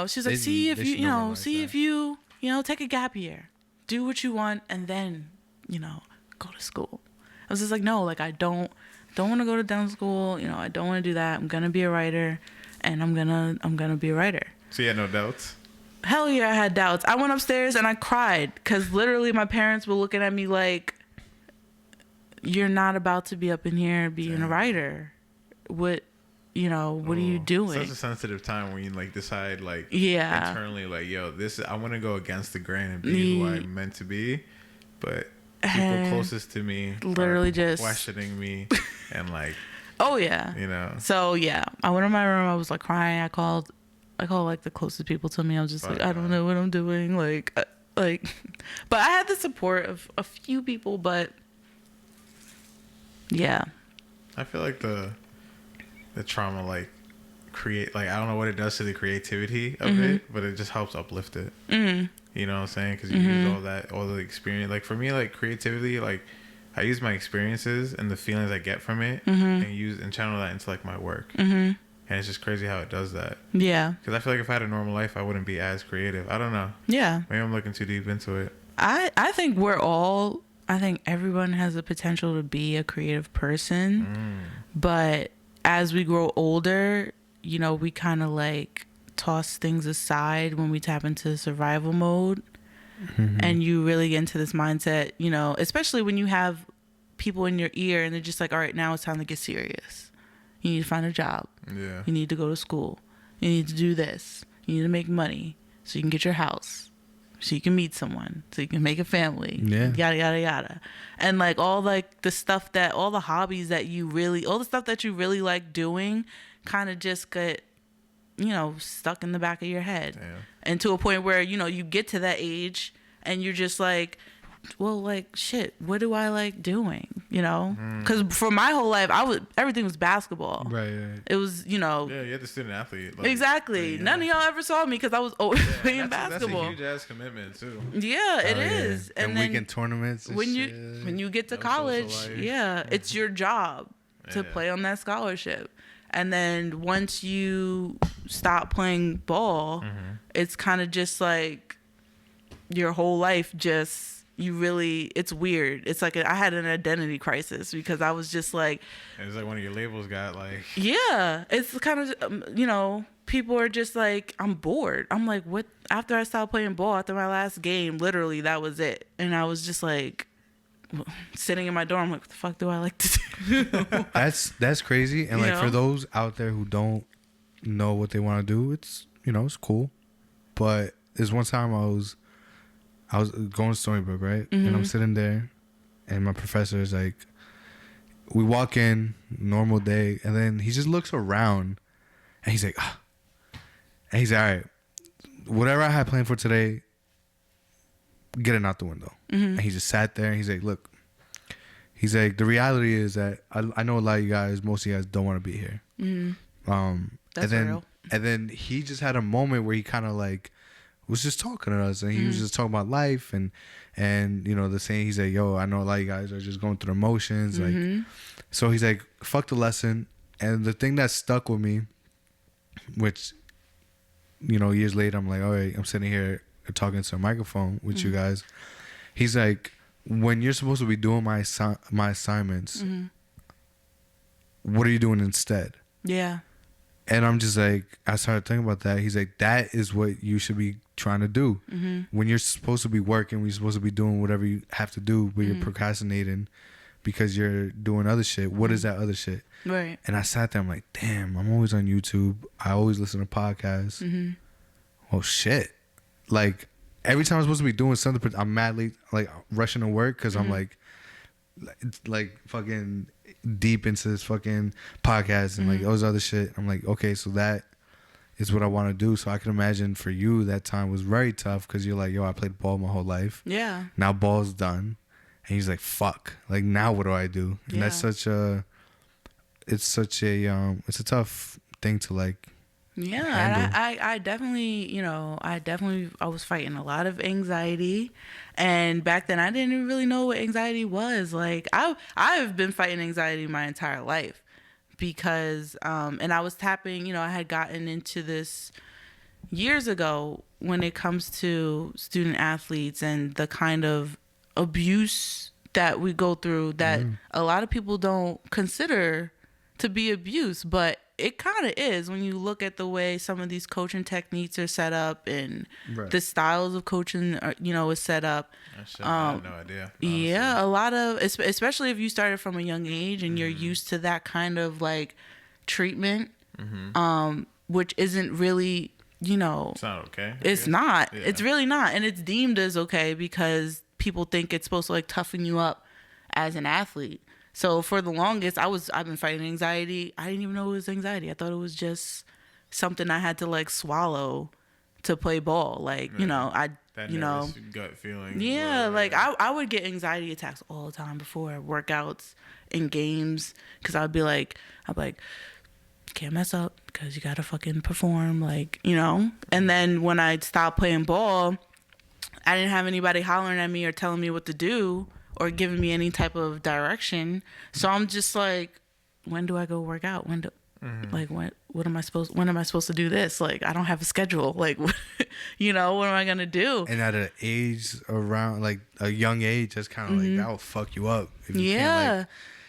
She's like, see if you take a gap year, do what you want, and then, go to school. I was just like, no, like, I don't want to go to dental school. I don't want to do that. I'm going to be a writer, and I'm going to be a writer. So you had no doubts? Hell yeah, I had doubts. I went upstairs and I cried because literally my parents were looking at me like, you're not about to be up in here being a writer. What are you doing? Such a sensitive time when you like decide like yeah, internally like, yo, I want to go against the grain and be who I'm meant to be, but people closest to me literally just questioning me and like, oh yeah, So yeah, I went in my room. I was like crying. I called like the closest people to me. I was just like, I don't know what I'm doing. Like, but I had the support of a few people. But yeah, I feel like the trauma like create like I don't know what it does to the creativity of it, but it just helps uplift it. You know what I'm saying? Because you use all the experience. Like for me, like creativity, like I use my experiences and the feelings I get from it and channel that into like my work. And it's just crazy how it does that. Yeah. Because I feel like if I had a normal life, I wouldn't be as creative. I don't know. Yeah. Maybe I'm looking too deep into it. I think I think everyone has the potential to be a creative person. But as we grow older, we kind of like toss things aside when we tap into survival mode. And you really get into this mindset, especially when you have people in your ear and they're just like, all right, now it's time to get serious. You need to find a job. Yeah. You need to go to school. You need to do this. You need to make money so you can get your house, so you can meet someone, so you can make a family. Yeah. Yada, yada, yada. And like all like the stuff all the hobbies that all the stuff that you really like doing kind of just get, stuck in the back of your head. Yeah. And to a point where, you get to that age and you're just like, well, like, shit, what do I like doing? Because for my whole life, everything was basketball. Right. It was, Yeah, you're the student athlete. Like, exactly. None of y'all ever saw me because I was always playing basketball. That's a huge ass commitment too. Yeah, it is. Yeah. And then weekend tournaments. And when you get to college, it's your job to play on that scholarship. And then once you stop playing ball, it's kind of just like your whole life it's weird. It's like I had an identity crisis because I was just like... It's like one of your labels got like... Yeah. It's kind of, people are just like, I'm bored. I'm like, what? After I stopped playing ball, after my last game, literally that was it. And I was just like... sitting in my dorm, like, what the fuck do I like to do? That's crazy. And like for those out there who don't know what they want to do, it's it's cool. But there's one time I was going to Stony Brook, right? And I'm sitting there, and my professor is like, we walk in, normal day, and then he just looks around, and he's like, and he's like, all right, whatever I had planned for today, get it out the window. And he just sat there and he's like, look, he's like, the reality is that I know a lot of you guys, most of you guys don't want to be here. That's real. And then he just had a moment where he kind of like was just talking to us, and he was just talking about life and you know, the saying, he's like, yo, I know a lot of you guys are just going through the emotions. Like, so he's like, fuck the lesson. And the thing that stuck with me, which, you know, years later, I'm like, all right, I'm sitting here talking to a microphone with you guys. He's like, when you're supposed to be doing my assignments, what are you doing instead? Yeah. And I'm just like, I started thinking about that. He's like, that is what you should be trying to do. When you're supposed to be working, when you're supposed to be doing whatever you have to do, but you're procrastinating because you're doing other shit. What is that other shit? Right. And I sat there, I'm like, damn, I'm always on YouTube. I always listen to podcasts. Oh, shit. Like, every time I'm supposed to be doing something, I'm madly, like, rushing to work because I'm like fucking deep into this fucking podcast and like those other shit. I'm like, okay, so that is what I want to do. So I can imagine for you that time was very tough because you're like, yo, I played ball my whole life. Yeah. Now ball's done. And he's like, fuck. Like, now what do I do? And that's it's a tough thing to like. Yeah, handle. I definitely, I was fighting a lot of anxiety, and back then I didn't even really know what anxiety was. Like, I've been fighting anxiety my entire life because, and I was tapping, I had gotten into this years ago when it comes to student athletes and the kind of abuse that we go through that a lot of people don't consider to be abuse, but it kind of is when you look at the way some of these coaching techniques are set up and the styles of coaching are, is set up. I have no idea. Honestly. Yeah, a lot of, especially if you started from a young age and you're used to that kind of like treatment, which isn't really, it's not okay. It's not. Yeah. It's really not. And it's deemed as okay because people think it's supposed to like toughen you up as an athlete. So for the longest, I've been fighting anxiety. I didn't even know it was anxiety. I thought it was just something I had to like swallow to play ball. Like, That nervous gut feeling. Yeah, like I would get anxiety attacks all the time before workouts and games because I'd be like, can't mess up because you gotta fucking perform, like, And then when I stopped playing ball, I didn't have anybody hollering at me or telling me what to do or giving me any type of direction. So I'm just like, when do I go work out? When am I supposed to do this? Like, I don't have a schedule. Like, what am I going to do? And at an age around, like, a young age, that's kind of like, that will fuck you up. If you can't, like...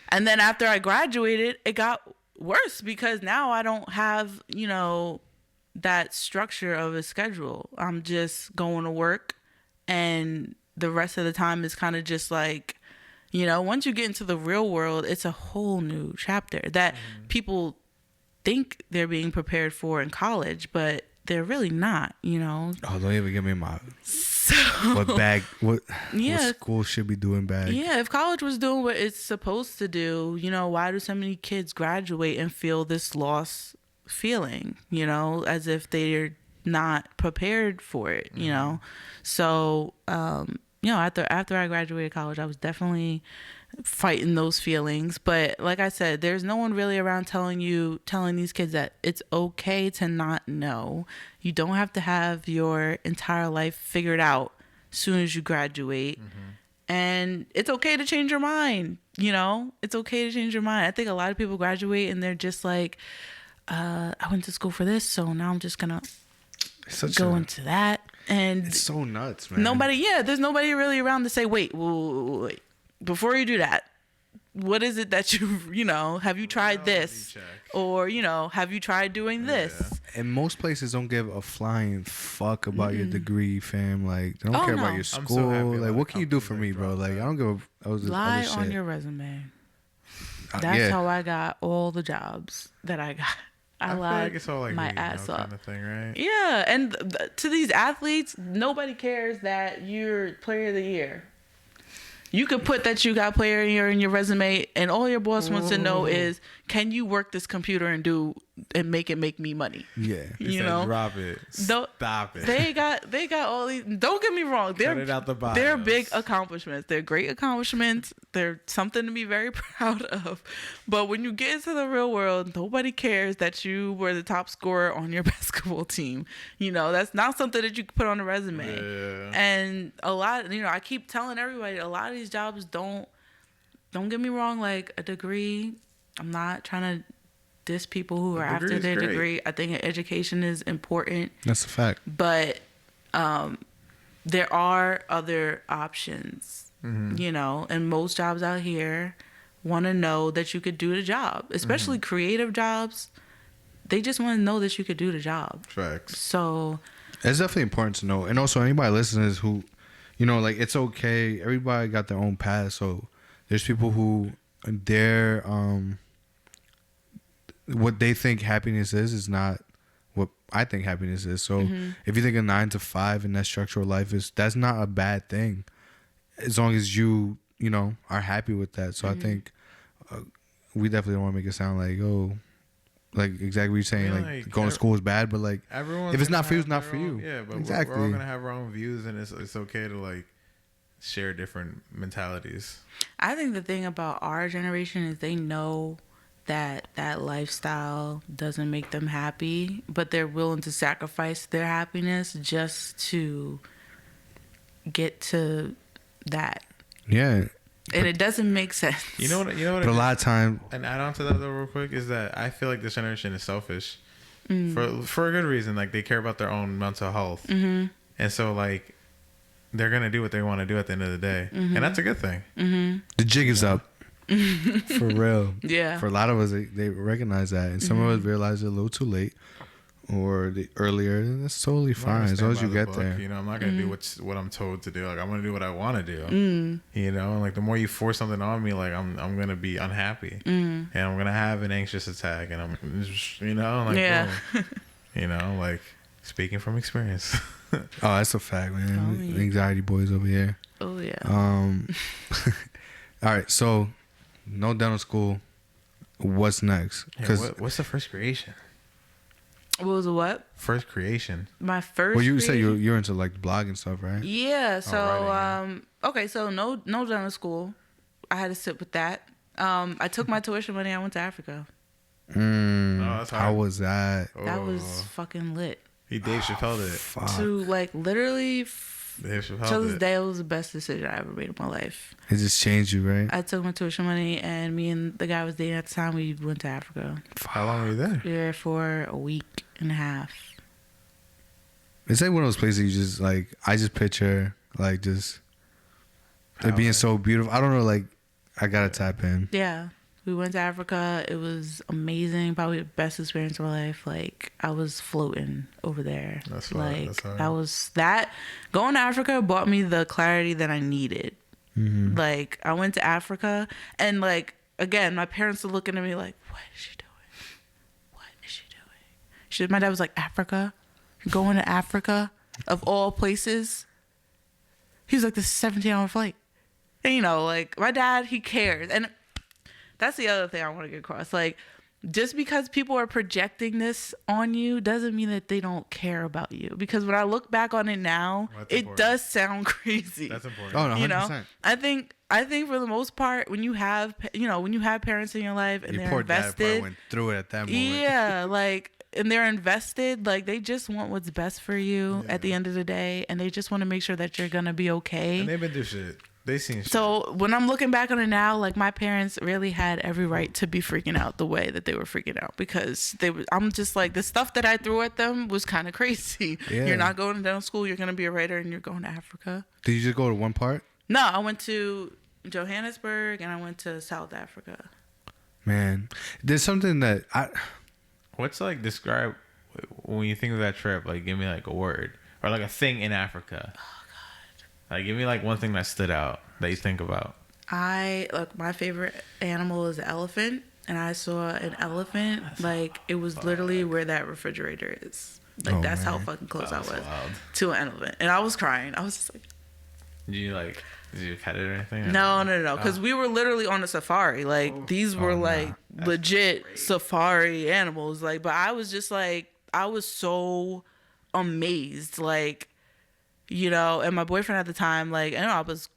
And then after I graduated, it got worse because now I don't have, that structure of a schedule. I'm just going to work, and the rest of the time is kind of just like, once you get into the real world, it's a whole new chapter that people think they're being prepared for in college, but they're really not, Oh, don't even give me my what school should be doing bag. Yeah, if college was doing what it's supposed to do, why do so many kids graduate and feel this lost feeling, as if they're not prepared for it, So, after I graduated college, I was definitely fighting those feelings. But like I said, there's no one really around telling these kids that it's okay to not know. You don't have to have your entire life figured out as soon as you graduate. And it's okay to change your mind. It's okay to change your mind. I think a lot of people graduate and they're just like, I went to school for this, so now I'm just going to go into that. And it's so nuts, man. There's nobody really around to say, wait, before you do that, what is it that have you tried this? Or, have you tried doing this? And most places don't give a flying fuck about your degree, fam. Like, they don't care about your school. So happy, like, what can you do for me, bro? Like, I don't give a... Lie on your resume. That's how I got all the jobs that I got. I lied feel like it's all like my ass up. Kind of thing, right? Yeah, and to these athletes, nobody cares that you're player of the year. You could put that you got player of the year in your resume, and all your boss wants to know is can you work this computer and make me money? Yeah. He said, drop it. Stop it. They got all these. Don't get me wrong. Cut it out the bios. They're big accomplishments. They're great accomplishments. They're something to be very proud of. But when you get into the real world, nobody cares that you were the top scorer on your basketball team. You know, that's not something that you can put on a resume. Yeah. And a lot, you know, I keep telling everybody, a lot of these jobs don't get me wrong, like a degree. I'm not trying to diss people who are after their degree. I think education is important. That's a fact. But there are other options, you know, and most jobs out here want to know that you could do the job, especially creative jobs. They just want to know that you could do the job. Facts. So it's definitely important to know. And also anybody listening who, you know, like it's okay. Everybody got their own path. So there's people who their what they think happiness is not what I think happiness is. So if you think a 9 to 5 and that structure of life that's not a bad thing, as long as you know are happy with that. So I think we definitely don't want to make it sound like like exactly what you're saying, like going to school is bad, but like if it's not for you, it's not for you. Yeah, but exactly. We're all gonna have our own views, and it's okay to like share different mentalities. I think the thing about our generation is they know that lifestyle doesn't make them happy, but they're willing to sacrifice their happiness just to get to that. Yeah. And it doesn't make sense. You know what? But a lot of time, and add on to that though, real quick, is that I feel like this generation is selfish for a good reason. Like they care about their own mental health, and so like they're gonna do what they want to do at the end of the day, and that's a good thing. The jig is up. For real. Yeah. For a lot of us, they recognize that, and some of us realize it a little too late, or earlier. And that's totally fine as long as you get there. You know, I'm not gonna do what I'm told to do. Like I'm gonna do what I want to do. You know, and like the more you force something on me, like I'm gonna be unhappy, and I'm gonna have an anxious attack, and I'm just, you know, like you know, like speaking from experience. Oh, that's a fact, man. Anxiety boys over here. Oh yeah. All right, so no dental school. What's next? What's the first creation? What was the what? First creation. My first. Well, you said you're into like blog and stuff, right? Yeah. So writing, okay. So no dental school. I had to sit with that. I took my tuition money. I went to Africa. That's hard. How was that? That was fucking lit. He Dave Chappelle did it. Fuck. To like literally. Dave Chappelle To did this it. day, it was the best decision I ever made in my life. It just changed you, right? I took my tuition money, and me and the guy I was dating at the time, we went to Africa. How long were you there? We were there for a week and a half. It's like one of those places you just like. I just picture like just it being so beautiful. I don't know, like I gotta tap in. Yeah, we went to Africa. It was amazing. Probably the best experience of my life. Like I was floating over there. That's like that's hard. that was that. Going to Africa brought me the clarity that I needed. Like I went to Africa, and like again, my parents were looking at me like, "What is she doing? What is she doing?" My dad was like, "Africa? You're going to Africa? Of all places?" He was like, "This is a 17-hour flight." And you know, like my dad, he cares, and that's the other thing I want to get across. Like, just because people are projecting this on you doesn't mean that they don't care about you. Because when I look back on it now, it does sound crazy. That's important. Oh no, 100%. You know, I think for the most part, when you have parents in your life and Your they're poor dad probably invested, went through it at that moment. yeah, like. And they're invested, like they just want what's best for you at the end of the day, and they just want to make sure that you're gonna be okay. And they've been through shit. They seen shit. So when I'm looking back on it now, like my parents really had every right to be freaking out the way that they were freaking out, because I'm just like, the stuff that I threw at them was kind of crazy. Yeah. You're not going to dental school. You're gonna be a writer, and you're going to Africa. Did you just go to one part? No, I went to Johannesburg and I went to South Africa. Man, there's something that What's like describe when you think of that trip? Like, give me like a word or like a thing in Africa. Oh God! Like, give me like one thing that stood out that you think about. My favorite animal is an elephant, and I saw an elephant. Like it was literally where that refrigerator is. Like that's how fucking close I was wild. to an elephant, and I was crying. I was just like, Did you pet it or anything? No. Because we were literally on a safari. Like, these were, legit safari animals. Like, but I was just, like, I was so amazed. Like, and my boyfriend at the time, like, I was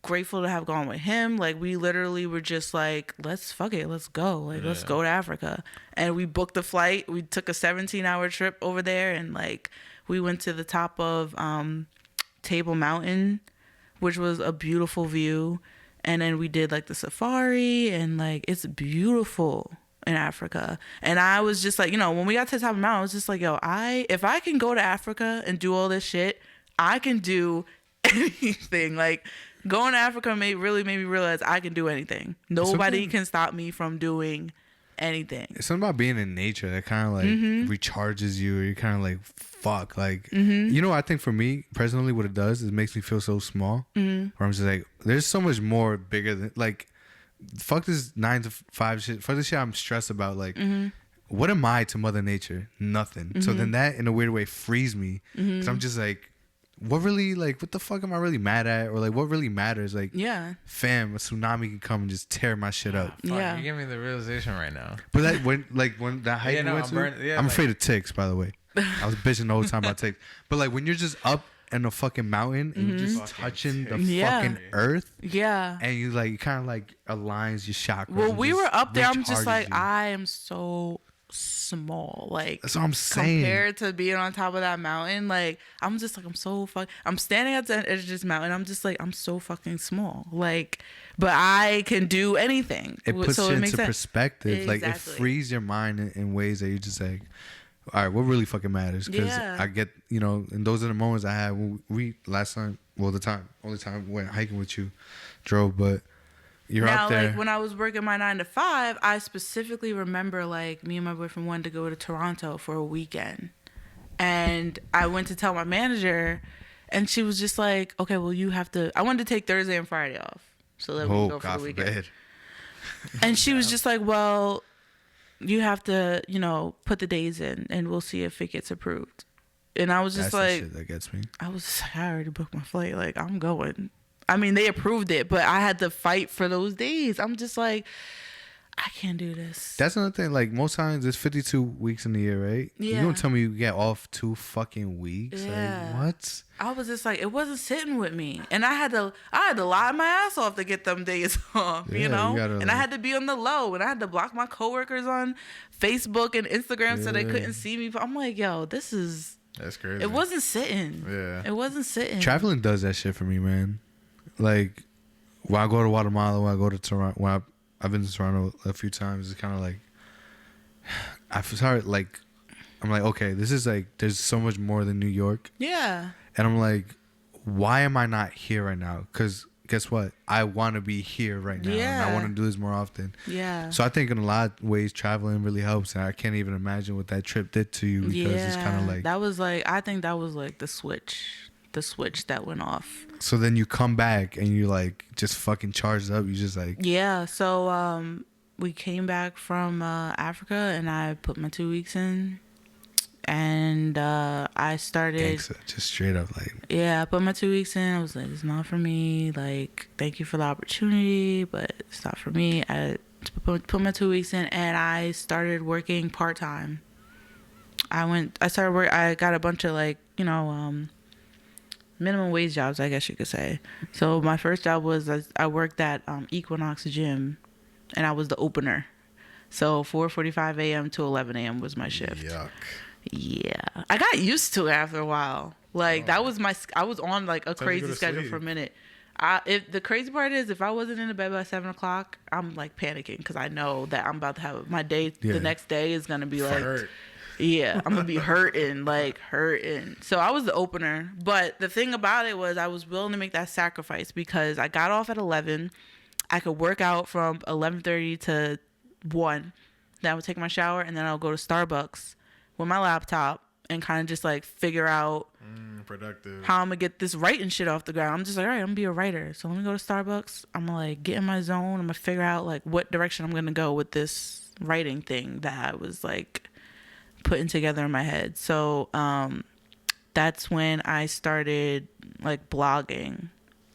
grateful to have gone with him. Like, we literally were just like, let's go. Like, let's go to Africa. And we booked the flight. We took a 17-hour trip over there. And, like, we went to the top of Table Mountain, which was a beautiful view. And then we did like the safari, and like it's beautiful in Africa. And I was just like, when we got to the top of the mountain, I was just like, if I can go to Africa and do all this shit, I can do anything. Like, going to Africa really made me realize I can do anything. Nobody can stop me from doing anything. It's something about being in nature that kind of like recharges you, or you're kind of like, fuck, like, I think for me personally, what it does is it makes me feel so small, where I'm just like, there's so much more bigger than, like, fuck this 9 to 5 shit, fuck this shit I'm stressed about, like, what am I to Mother Nature? Nothing. So then that in a weird way frees me, because I'm just like, what the fuck am I really mad at? Or like, what really matters? Like, fam, a tsunami can come and just tear my shit up. Fuck, you give me the realization right now. But that when that hike went to, I'm afraid of ticks, by the way. I was bitching the whole time about ticks. But like, when you're just up in a fucking mountain and you're just touching the fucking earth, and you like, it kind of like aligns your chakras. Well, we were up there. I'm just like, I am so small, like, that's what I'm saying, compared to being on top of that mountain. Like, I'm just like, I'm standing at the edge of this mountain, I'm just like, I'm so fucking small, like, but I can do anything. It puts you into perspective. Like, it frees your mind in ways that you're just like, all right, what really fucking matters? Because I get, and those are the moments I had when we last time, well, only time we went hiking with you, drove, but you're up there. Like, when I was working my 9 to 5, I specifically remember, like, me and my boyfriend wanted to go to Toronto for a weekend. And I went to tell my manager, and she was just like, okay, well, I wanted to take Thursday and Friday off so that we can go for the weekend. Forbid. And she was just like, well, you have to, put the days in, and we'll see if it gets approved. And I was just like, the shit that gets me. I was just like, I already booked my flight. Like, I'm going. I mean, they approved it, but I had to fight for those days. I'm just like, I can't do this. That's another thing. Like, most times it's 52 weeks in the year, right? Yeah. You don't tell me you get off 2 fucking weeks. Yeah. Like, what? I was just like, it wasn't sitting with me, and I had to lie my ass off to get them days off, and I had to be on the low, and I had to block my coworkers on Facebook and Instagram so they couldn't see me. I'm like, that's crazy. It wasn't sitting. Yeah. It wasn't sitting. Traveling does that shit for me, man. Like, when I go to Guatemala, when I go to Toronto, I've been to Toronto a few times, it's kind of like, I started like, I'm like, okay, this is like, there's so much more than New York. Yeah. And I'm like, why am I not here right now? Because guess what? I want to be here right now. Yeah. And I want to do this more often. Yeah. So I think in a lot of ways, traveling really helps. And I can't even imagine what that trip did to you, because it's kind of like, I think that was like the switch that went off. So then you come back and you like just fucking charged up. You just like, yeah. So we came back from Africa, and I put my 2 weeks in, and I started gangsta, just straight up like, I put my 2 weeks in. I was like, it's not for me. Like, thank you for the opportunity, but it's not for me. I put my 2 weeks in, and I started working part-time. I got a bunch of like, minimum wage jobs, I guess you could say. So my first job was I worked at Equinox Gym, and I was the opener. So 4:45 a.m. to 11 a.m. was my shift. Yuck. Yeah, I got used to it after a while. Like, that was I was on like a crazy schedule for a minute. If the crazy part is, if I wasn't in the bed by 7 o'clock, I'm like panicking, because I know that I'm about to have my day. Yeah. The next day is gonna be like, I'm gonna be hurting. So I was the opener, but the thing about it was I was willing to make that sacrifice, because I got off at 11. I could work out from 11:30 to 1. Then I would take my shower, and then I'll go to Starbucks with my laptop and kind of just like figure out productive how I'm gonna get this writing shit off the ground. I'm just like, all right, I'm gonna be a writer. So let me go to Starbucks. I'm gonna like get in my zone. I'm gonna figure out like what direction I'm gonna go with this writing thing that I was like putting together in my head. So that's when I started like blogging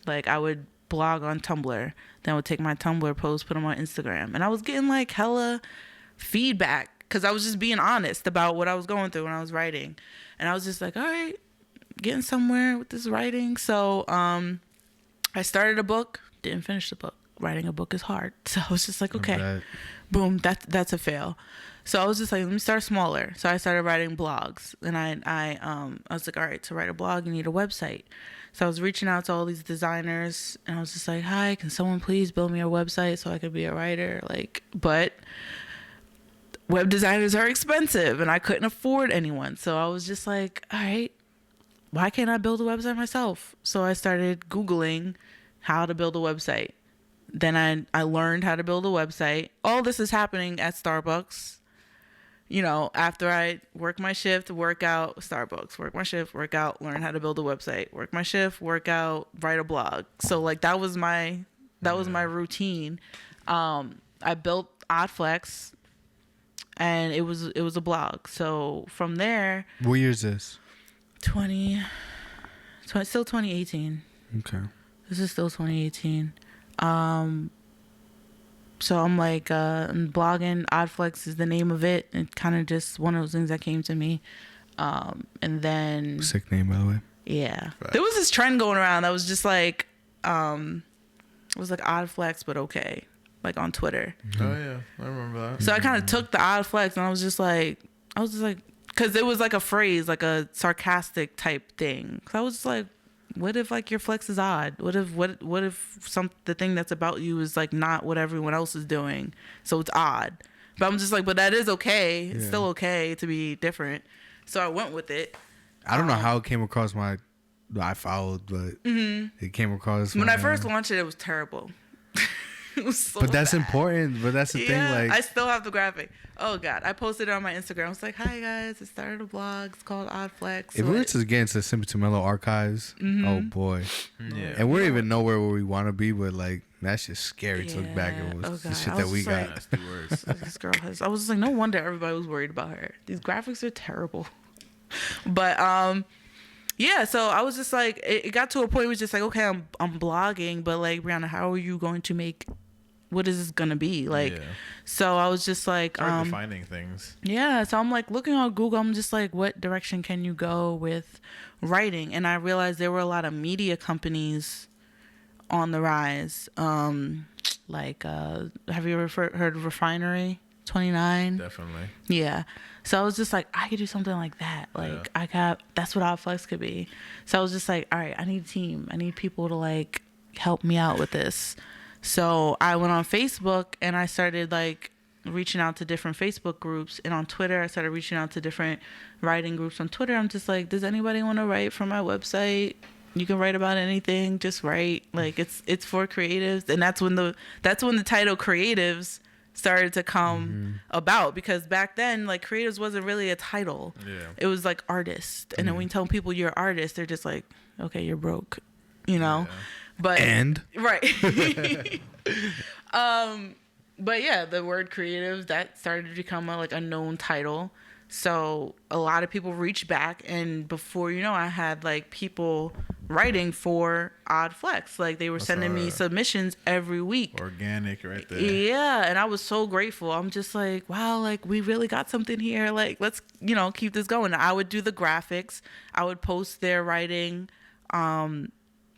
Like I would blog on Tumblr, then I would take my Tumblr posts, put them on Instagram, and I was getting like hella feedback because I was just being honest about what I was going through when I was writing, and I was just like, all right, getting somewhere with this writing. So I started a book, didn't finish the book. Writing a book is hard, so I was just like, okay, boom, that's a fail. So I was just like, let me start smaller. So I started writing blogs, and I was like, all right, to write a blog, you need a website. So I was reaching out to all these designers, and I was just like, hi, can someone please build me a website so I could be a writer? Like, but web designers are expensive, and I couldn't afford anyone. So I was just like, all right, why can't I build a website myself? So I started Googling how to build a website. Then I learned how to build a website. All this is happening at Starbucks. You know, after I work my shift, work out, Starbucks, work my shift, work out, learn how to build a website, work my shift, work out, write a blog. So like that was my routine. I built Oddflex, and it was a blog. So from there, what year is this? Still 2018. Okay. This is still 2018. So I'm like, I'm blogging. Oddflex is the name of it. It kind of just one of those things that came to me. And then sick name, by the way. Yeah, there was this trend going around that was just like, it was like Oddflex, but okay, like on Twitter. Oh yeah, I remember that. So I kind of took the Oddflex, and I was just like, because it was like a phrase, like a sarcastic type thing. So I was just like, what if like your flex is odd? What if the thing that's about you is like not what everyone else is doing, so it's odd? But I'm just like, but that is okay. It's still okay to be different. So I went with it. I don't know how it came across I followed, but it came across. When I first launched it, it was terrible. It was so but that's bad. important. But that's the thing. Like, I still have the graphic. Oh God, I posted it on my Instagram. I was like, "Hi guys, I started a blog. It's called Oddflex." If we were to get into Simple to Mellow archives, oh boy, yeah. And we don't even know where we want to be, but like that's just scary to look back at the shit that we got. That's the worst. This girl has. I was just like, no wonder everybody was worried about her. These graphics are terrible. But yeah. So I was just like, it got to a point where it's just like, okay, I'm blogging, but like, Brianna, how are you going to make? What is this gonna be like? So I was just like, defining things. Yeah. So I'm like looking on Google. I'm just like, what direction can you go with writing? And I realized there were a lot of media companies on the rise. Like, have you ever heard of Refinery 29? Definitely. Yeah. So I was just like, I could do something like that. Like, that's what Oddflex could be. So I was just like, all right, I need a team. I need people to like help me out with this. So I went on Facebook, and I started like reaching out to different Facebook groups, and on Twitter I started reaching out to different writing groups on Twitter. I'm just like, does anybody want to write for my website? You can write about anything, just write. Like it's for creatives. And that's when the title Creatives started to come about, because back then like creatives wasn't really a title. It was like artist. And then when you tell people you're an artist, they're just like, okay, you're broke, you know. But right. But yeah, the word creative, that started to become a known title. So a lot of people reached back, and before you know, I had like people writing for Oddflex. Like they were sending me submissions every week. Organic right there. Yeah, and I was so grateful. I'm just like, wow, like we really got something here. Like let's, keep this going. I would do the graphics. I would post their writing.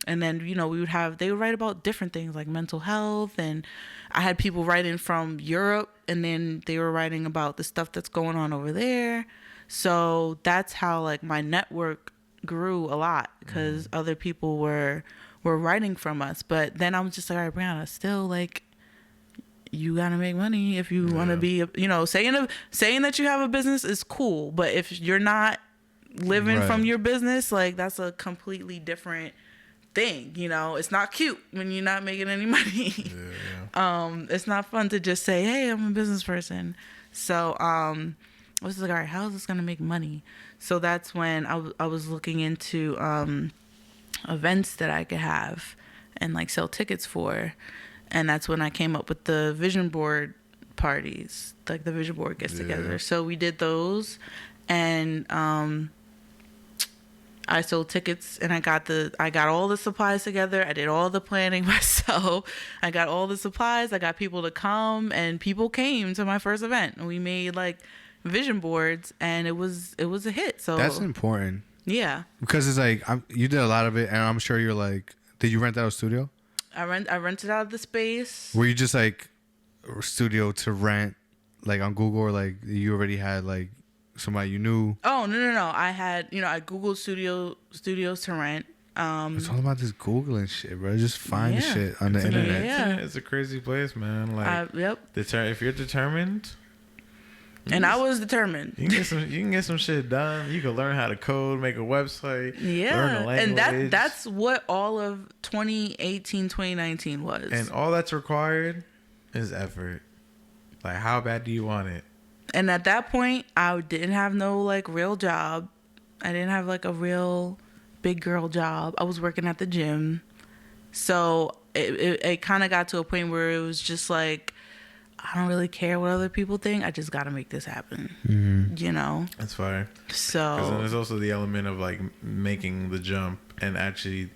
And then, they would write about different things like mental health. And I had people writing from Europe, and then they were writing about the stuff that's going on over there. So that's how like my network grew a lot, because other people were writing from us. But then I was just like, all right, Brianna, still like, you got to make money if you want to be, saying that you have a business is cool. But if you're not living from your business, like that's a completely different thing. It's not cute when you're not making any money. It's not fun to just say, hey, I'm a business person. So I was like, all right, how is this gonna make money? So that's when I was looking into events that I could have and like sell tickets for, and that's when I came up with the vision board parties, like the vision board gets together. So we did those, and I sold tickets and I got all the supplies together. I did all the planning myself. I got all the supplies. I got people to come, and people came to my first event. And we made like vision boards, and it was a hit. So That's important. Yeah. Because it's like you did a lot of it, and I'm sure you're like, did you rent out a studio? I rented out the space. Were you just like a studio to rent, like on Google, or like you already had like somebody you knew? Oh no! I had I Googled studios to rent. It's all about this Googling shit, bro. Just find shit on the internet. Yeah. It's a crazy place, man. Like, yep. If you're determined. And I was determined. You can get some shit done. You can learn how to code, make a website. Yeah. Learn a language. And that's what all of 2018, 2019 was. And all that's required is effort. Like, how bad do you want it? And at that point, I didn't have no like real job. I didn't have like a real big girl job. I was working at the gym. So it kind of got to a point where it was just like, I don't really care what other people think. I just got to make this happen. Mm-hmm. That's fine. So. Because then there's also the element of like making the jump and actually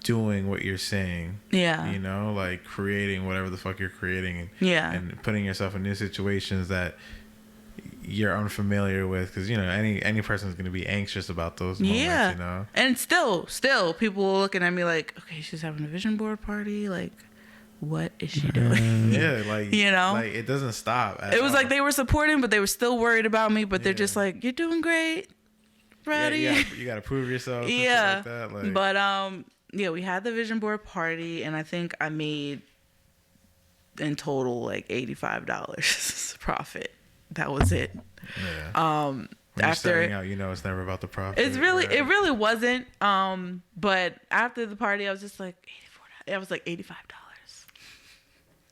doing what you're saying. Yeah. Like creating whatever the fuck you're creating. Yeah. And putting yourself in new situations that you're unfamiliar with, because any person's gonna be anxious about those moments. And still people were looking at me like, okay, she's having a vision board party, like what is she doing? Yeah, like like it doesn't stop. It was like they were supporting, but they were still worried about me. But they're just like, you're doing great, Brady. Yeah, you gotta prove yourself. Yeah, like that. But we had the vision board party, and I think I made in total like $85 profit. That was it. Yeah. When you're starting out, it's never about the profit. It really wasn't. But after the party, I was just like $84. I was like $85.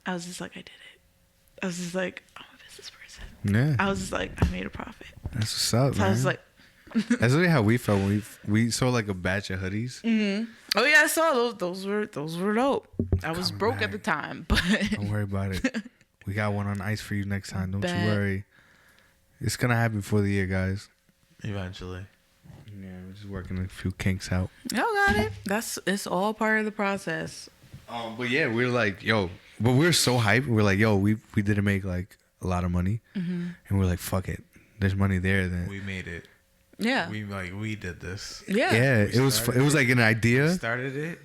I was just like, I did it. I was just like, I'm a business person. Yeah. I was just like, I made a profit. That's what's up, So man. I was like, that's really how we felt when we sold like a batch of hoodies. mm-hmm. Oh yeah, I saw those were dope. I was broke at the time, but don't worry about it. We got one on ice for you next time. Don't Bet. you worry. It's gonna happen before the year, guys. Eventually. Yeah, we're just working a few kinks out. y'all got it. It's all part of the process. But yeah, we're like, but we're so hyped. We're like, we didn't make like a lot of money, and we're like, fuck it. There's money there. Then We made it. Yeah. We did this. Yeah. Yeah, it was like an idea. We started it.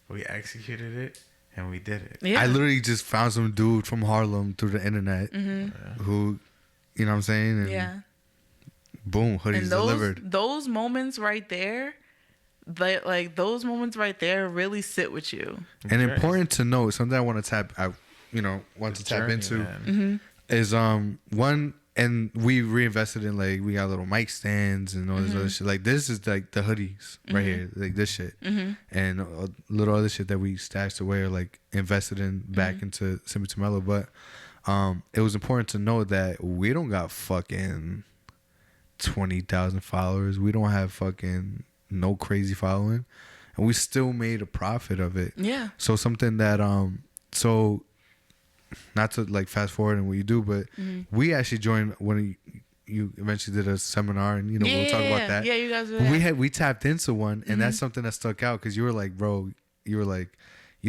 We executed it. And we did it. Yeah. I literally just found some dude from Harlem through the internet who, you know what I'm saying? And boom, hoodies and delivered. Those moments right there, those moments right there really sit with you. And important to note, something I want to tap into is one, and we reinvested in like we got little mic stands and all this other shit. Like this is like the hoodies right here, like this shit, and a little other shit that we stashed away or like invested in back into Simple to Mellow. But it was important to know that we don't got fucking 20,000 followers. We don't have fucking no crazy following, and we still made a profit of it. Yeah. So something that not to like fast forward and what you do, but we actually joined when you eventually did a seminar, and we'll talk about that. Yeah, you guys were there. We tapped into one, and that's something that stuck out because you were like, bro, you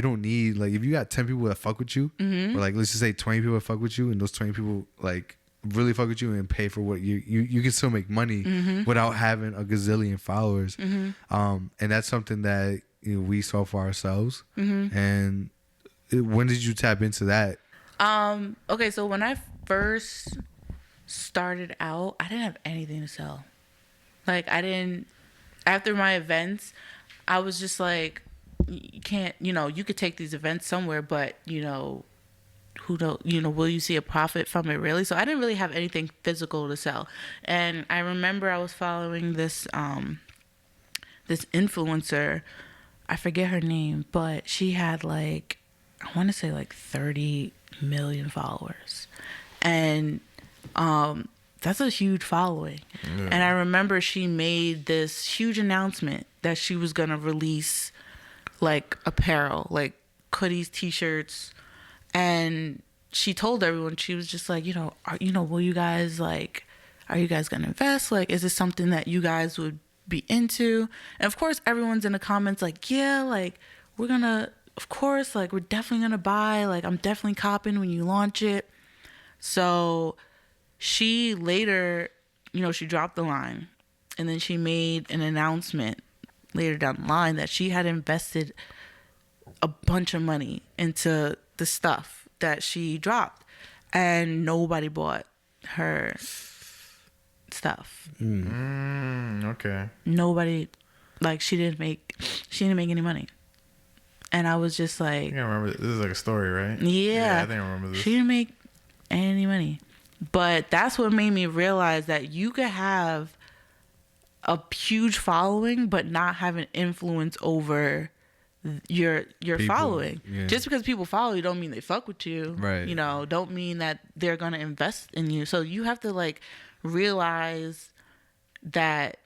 don't need, like, if you got 10 people that fuck with you, or like let's just say 20 people that fuck with you, and those 20 people like really fuck with you and pay for what you can still make money without having a gazillion followers. And that's something that we saw for ourselves. And when did you tap into that? Okay, so when I first started out, I didn't have anything to sell. Like after my events, I was just like, you can't, you could take these events somewhere, but who don't, will you see a profit from it really? So I didn't really have anything physical to sell. And I remember I was following this influencer, I forget her name, but she had like, I want to say like 30 million followers, and that's a huge following. And I remember she made this huge announcement that she was gonna release like apparel, like hoodies, t-shirts, and she told everyone, she was just like, will you guys, like, are you guys gonna invest? Like, is this something that you guys would be into. And of course, everyone's in the comments like, yeah, like we're gonna, of course, like we're definitely gonna buy. Like I'm definitely copping when you launch it. So she later, she dropped the line, and then she made an announcement later down the line that she had invested a bunch of money into the stuff that she dropped, and nobody bought her stuff. Okay. Nobody, like she didn't make any money, and I was just like, I remember this is like a story, right? Yeah, I think I remember this. She didn't make any money, but that's what made me realize that you could have a huge following but not have an influence over your People, following. yeah. Just because people follow you don't mean they fuck with you, right? Don't mean that they're gonna invest in you. So you have to like realize that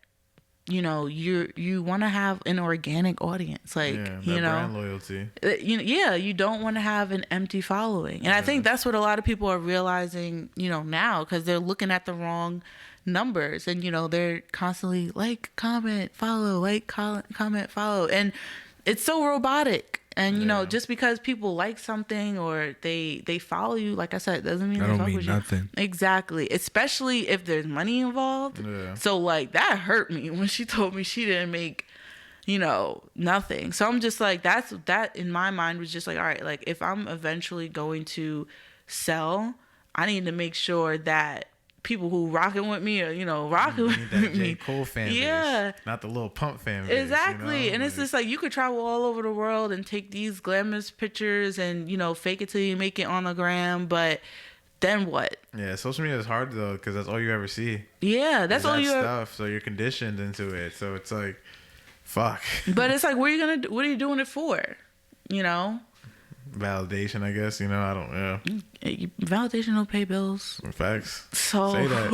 you want to have an organic audience, like brand loyalty. You don't want to have an empty following, and I think that's what a lot of people are realizing now, because they're looking at the wrong numbers, and they're constantly like, comment, follow, like, comment, follow, and it's so robotic. And just because people like something or they follow you, like I said, doesn't mean they fuck with nothing. You. Exactly. Especially if there's money involved. Yeah. So like that hurt me when she told me she didn't make, nothing. So I'm just like, that in my mind was just like, all right, like if I'm eventually going to sell, I need to make sure that people who rocking with me or rocking with that me. J. Cole fan Yeah. base, not the little pump fan base. Exactly. And it's just like you could travel all over the world and take these glamorous pictures and fake it till you make it on the gram, but then what? Yeah, social media is hard though, because that's all you ever see. Yeah, that's all you stuff. So you're conditioned into it. So it's like, fuck. But it's like, what are you doing it for? Validation, I guess. I don't know. Validation don't pay bills. Facts. So say that.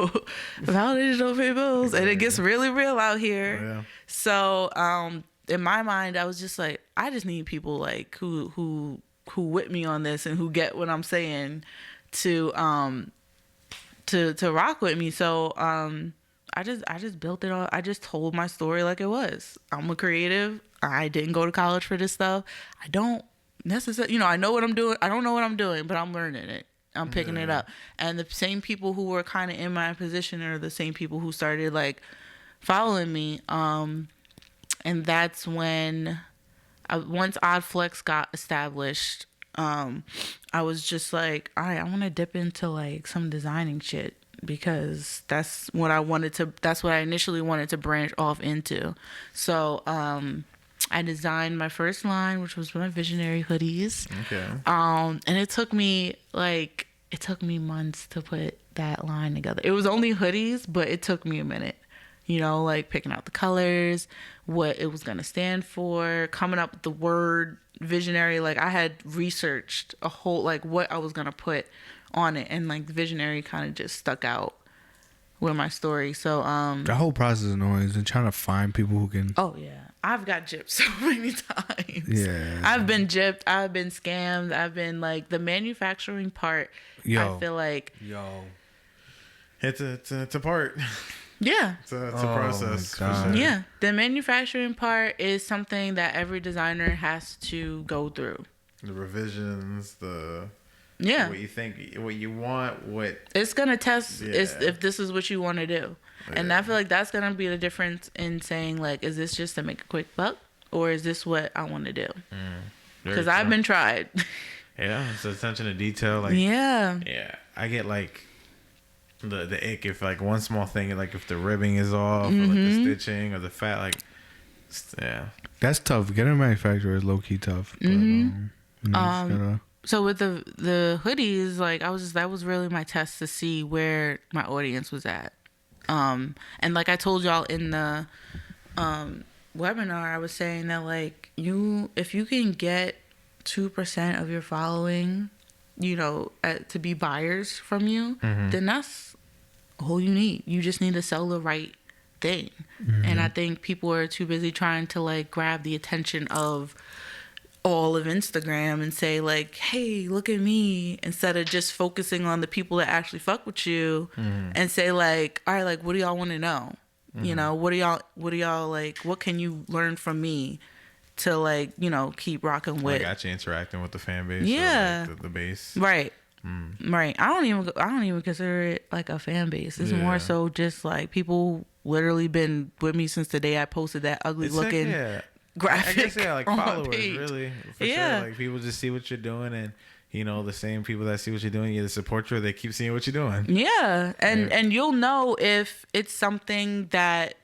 Validation don't pay bills, and it gets really real out here. Yeah. So in my mind, I was just like, I just need people like who with me on this and who get what I'm saying to rock with me. So I just built it all. I just told my story like it was. I'm a creative. I didn't go to college for this stuff. I don't necessarily, I know what I'm doing. I don't know what I'm doing, but I'm learning it. I'm picking it up. And the same people who were kind of in my position are the same people who started like following me. And that's when once Odd Flex got established, I was just like, all right, I want to dip into like some designing shit, because that's what I initially wanted to branch off into. So, I designed my first line, which was my visionary hoodies. Okay. And it took me months to put that line together. It was only hoodies, but it took me a minute. Like picking out the colors, what it was gonna stand for, coming up with the word visionary. Like I had researched a whole like what I was gonna put on it, and like visionary kind of just stuck out with my story. So the whole process is noise and trying to find people who can. Oh yeah. I've got gypped so many times. Yeah. I've been gypped. I've been scammed. I've been like the manufacturing part. I feel like. It's a part. Yeah. It's a process. For sure. Yeah. The manufacturing part is something that every designer has to go through. The revisions, yeah, what you think, what you want, what it's gonna test is Yeah. if this is what you want to do. And I feel like that's gonna be the difference in saying like, is this just to make a quick buck, or is this what I want to do? Because I've been tried. Yeah, it's attention to detail. Like yeah, I get like the ick if like one small thing, like if the ribbing is off, or like the stitching or the fat, like that's tough. Getting a manufacturer is low key tough. But, So with the hoodies, like that was really my test to see where my audience was at. And like I told y'all in the webinar, I was saying that like if you can get 2% of your following, to be buyers from you, then that's all you need. You just need to sell the right thing. And I think people are too busy trying to like grab the attention of all of Instagram and say like, hey, look at me, instead of just focusing on the people that actually fuck with you and say like, all right, like what do y'all want to know? You know, what do y'all like, what can you learn from me to, like, you know, keep rocking with? Like actually interacting with the fan base. Yeah. Or like the base. Right. Right. I don't even consider it like a fan base. It's more so just like people literally been with me since the day I posted that ugly looking graphic. I guess, like on my followers, page. really. For sure. Like people just see what you're doing, and you know, the same people that see what you're doing either support you or they keep seeing what you're doing. Yeah. And you'll know if it's something that,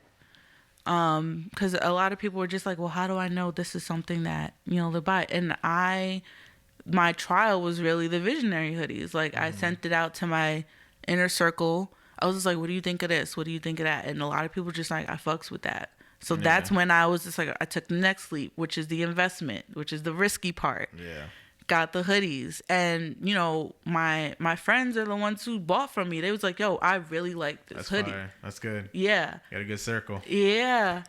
because a lot of people are just like, well, how do I know this is something that, you know, they'll buy? And my trial was really the visionary hoodies. Like, I sent it out to my inner circle. I was just like, what do you think of this? What do you think of that? And a lot of people just like, I fucks with that. So that's when I was just like, I took the next leap, which is the investment, which is the risky part. Yeah. Got the hoodies. And, you know, my friends are the ones who bought from me. They was like, yo, I really like this hoodie. Fire. That's good. Yeah. Got a good circle. Yeah.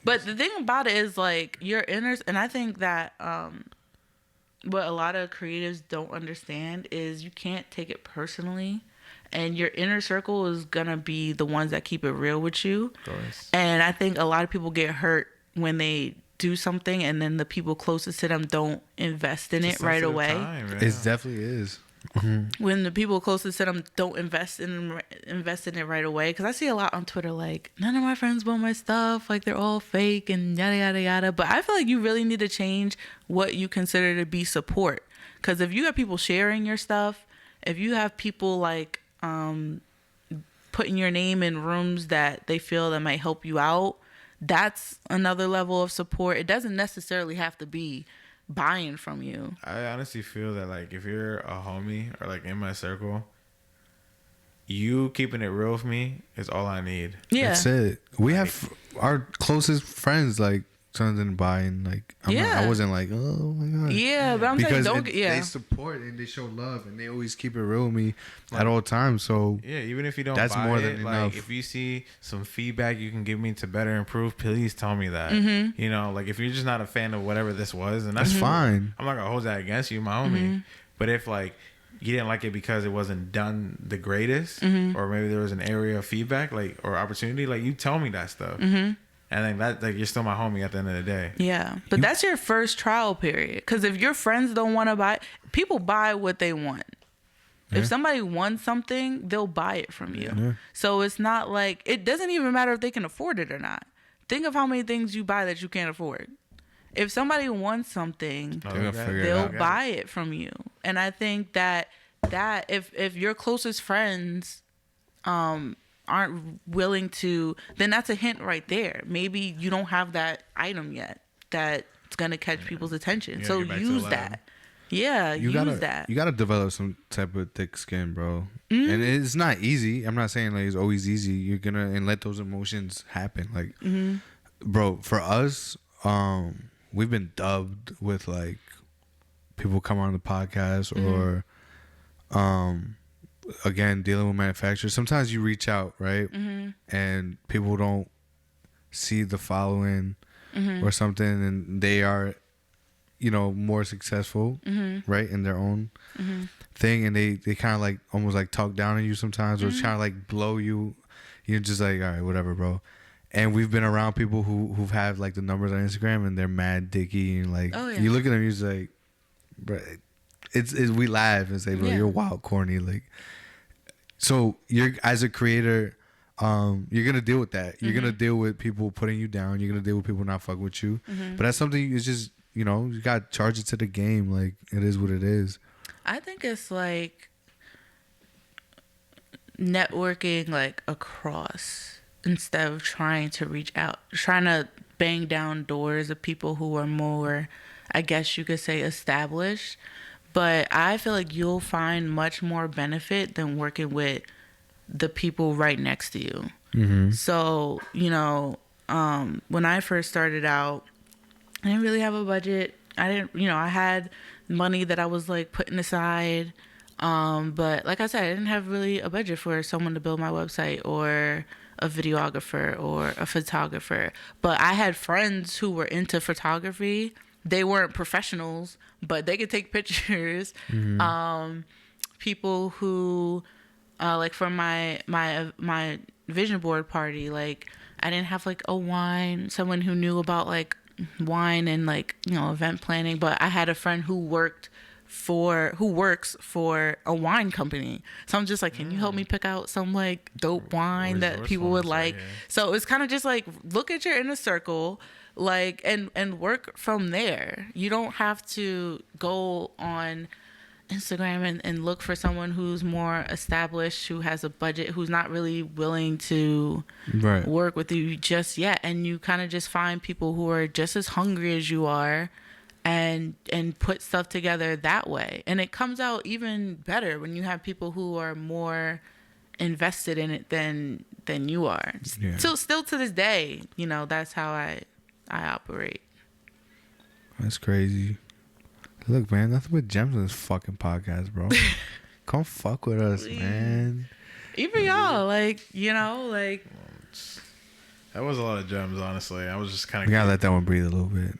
But the thing about it is, like, your inner, and I think that what a lot of creatives don't understand is you can't take it personally, and your inner circle is gonna be the ones that keep it real with you. Of course. And I think a lot of people get hurt when they do something and then the people closest to them don't invest in it right away. It definitely is. When the people closest to them don't invest in it right away, because I see a lot on Twitter like, none of my friends bought my stuff, like they're all fake and yada yada yada. But I feel like you really need to change what you consider to be support, because if you have people sharing your stuff, if you have people like putting your name in rooms that they feel that might help you out, that's another level of support. It doesn't necessarily have to be buying from you. I honestly feel that, like, if you're a homie or like in my circle, you keeping it real with me is all I need. Yeah, that's it. We have our closest friends, like, someone didn't buy, and like, I wasn't like, oh my god. Yeah, but I'm because saying they support and they show love and they always keep it real with me at all times. So yeah, even if you don't, that's buy more it, than like, enough. if you see some feedback you can give me to better improve, please tell me that. You know, like, if you're just not a fan of whatever this was, and that's fine. I'm not gonna hold that against you, my homie. But if, like, you didn't like it because it wasn't done the greatest, or maybe there was an area of feedback, like, or opportunity, like, you tell me that stuff. And then that, like, you're still my homie at the end of the day. Yeah, but that's your first trial period. Because if your friends don't want to buy, people buy what they want. Yeah. If somebody wants something, they'll buy it from you. Yeah. So it's not like, it doesn't even matter if they can afford it or not. Think of how many things you buy that you can't afford. If somebody wants something, they'll buy it from you. And I think that if your closest friends aren't willing to, then that's a hint right there. Maybe you don't have that item yet that's gonna catch people's attention. So use that. Yeah, use that. You gotta develop some type of thick skin, bro. And it's not easy. I'm not saying like it's always easy. You're gonna and let those emotions happen. Like, bro, for us, we've been dubbed with, like, people come on the podcast or again, dealing with manufacturers. Sometimes you reach out, right? And people don't see the following or something, and they are, you know, more successful, right, in their own thing, and they kind of like almost like talk down on you sometimes, or trying to like blow you. You're just like, all right, whatever, bro. And we've been around people who've had like the numbers on Instagram, and they're mad dicky, and like you look at them, you're just like, bro. It's we laugh and say, bro, you're wild corny. Like, so you're, as a creator, you're gonna deal with that. You're gonna deal with people putting you down. You're gonna deal with people not fucking with you. But that's something. It's just, you know, you got to charge it to the game. Like, it is what it is. I think it's like networking, like, across, instead of trying to reach out, trying to bang down doors of people who are more, I guess you could say, established. But I feel like you'll find much more benefit than working with the people right next to you. So, you know, when I first started out, I didn't really have a budget. I didn't, you know, I had money that I was like putting aside. But like I said, I didn't have really a budget for someone to build my website or a videographer or a photographer. But I had friends who were into photography. They weren't professionals, but they could take pictures. People who, like, for my vision board party, like, I didn't have like someone who knew about like wine and like, you know, event planning, but I had a friend who works for a wine company. So I'm just like, can you help me pick out some like dope wine that people would like? So it's kind of just like, look at your inner circle, like, and work from there. You don't have to go on Instagram and look for someone who's more established, who has a budget, who's not really willing to work with you just yet. And you kind of just find people who are just as hungry as you are, and put stuff together that way. And it comes out even better when you have people who are more invested in it than you are. Yeah. So still to this day, you know, that's how I operate. That's crazy. Look, man, nothing but gems in this fucking podcast, bro. Come fuck with us, man. Even y'all, like, you know, like. That was a lot of gems, honestly. I was just kind of. We gotta let that one breathe a little bit.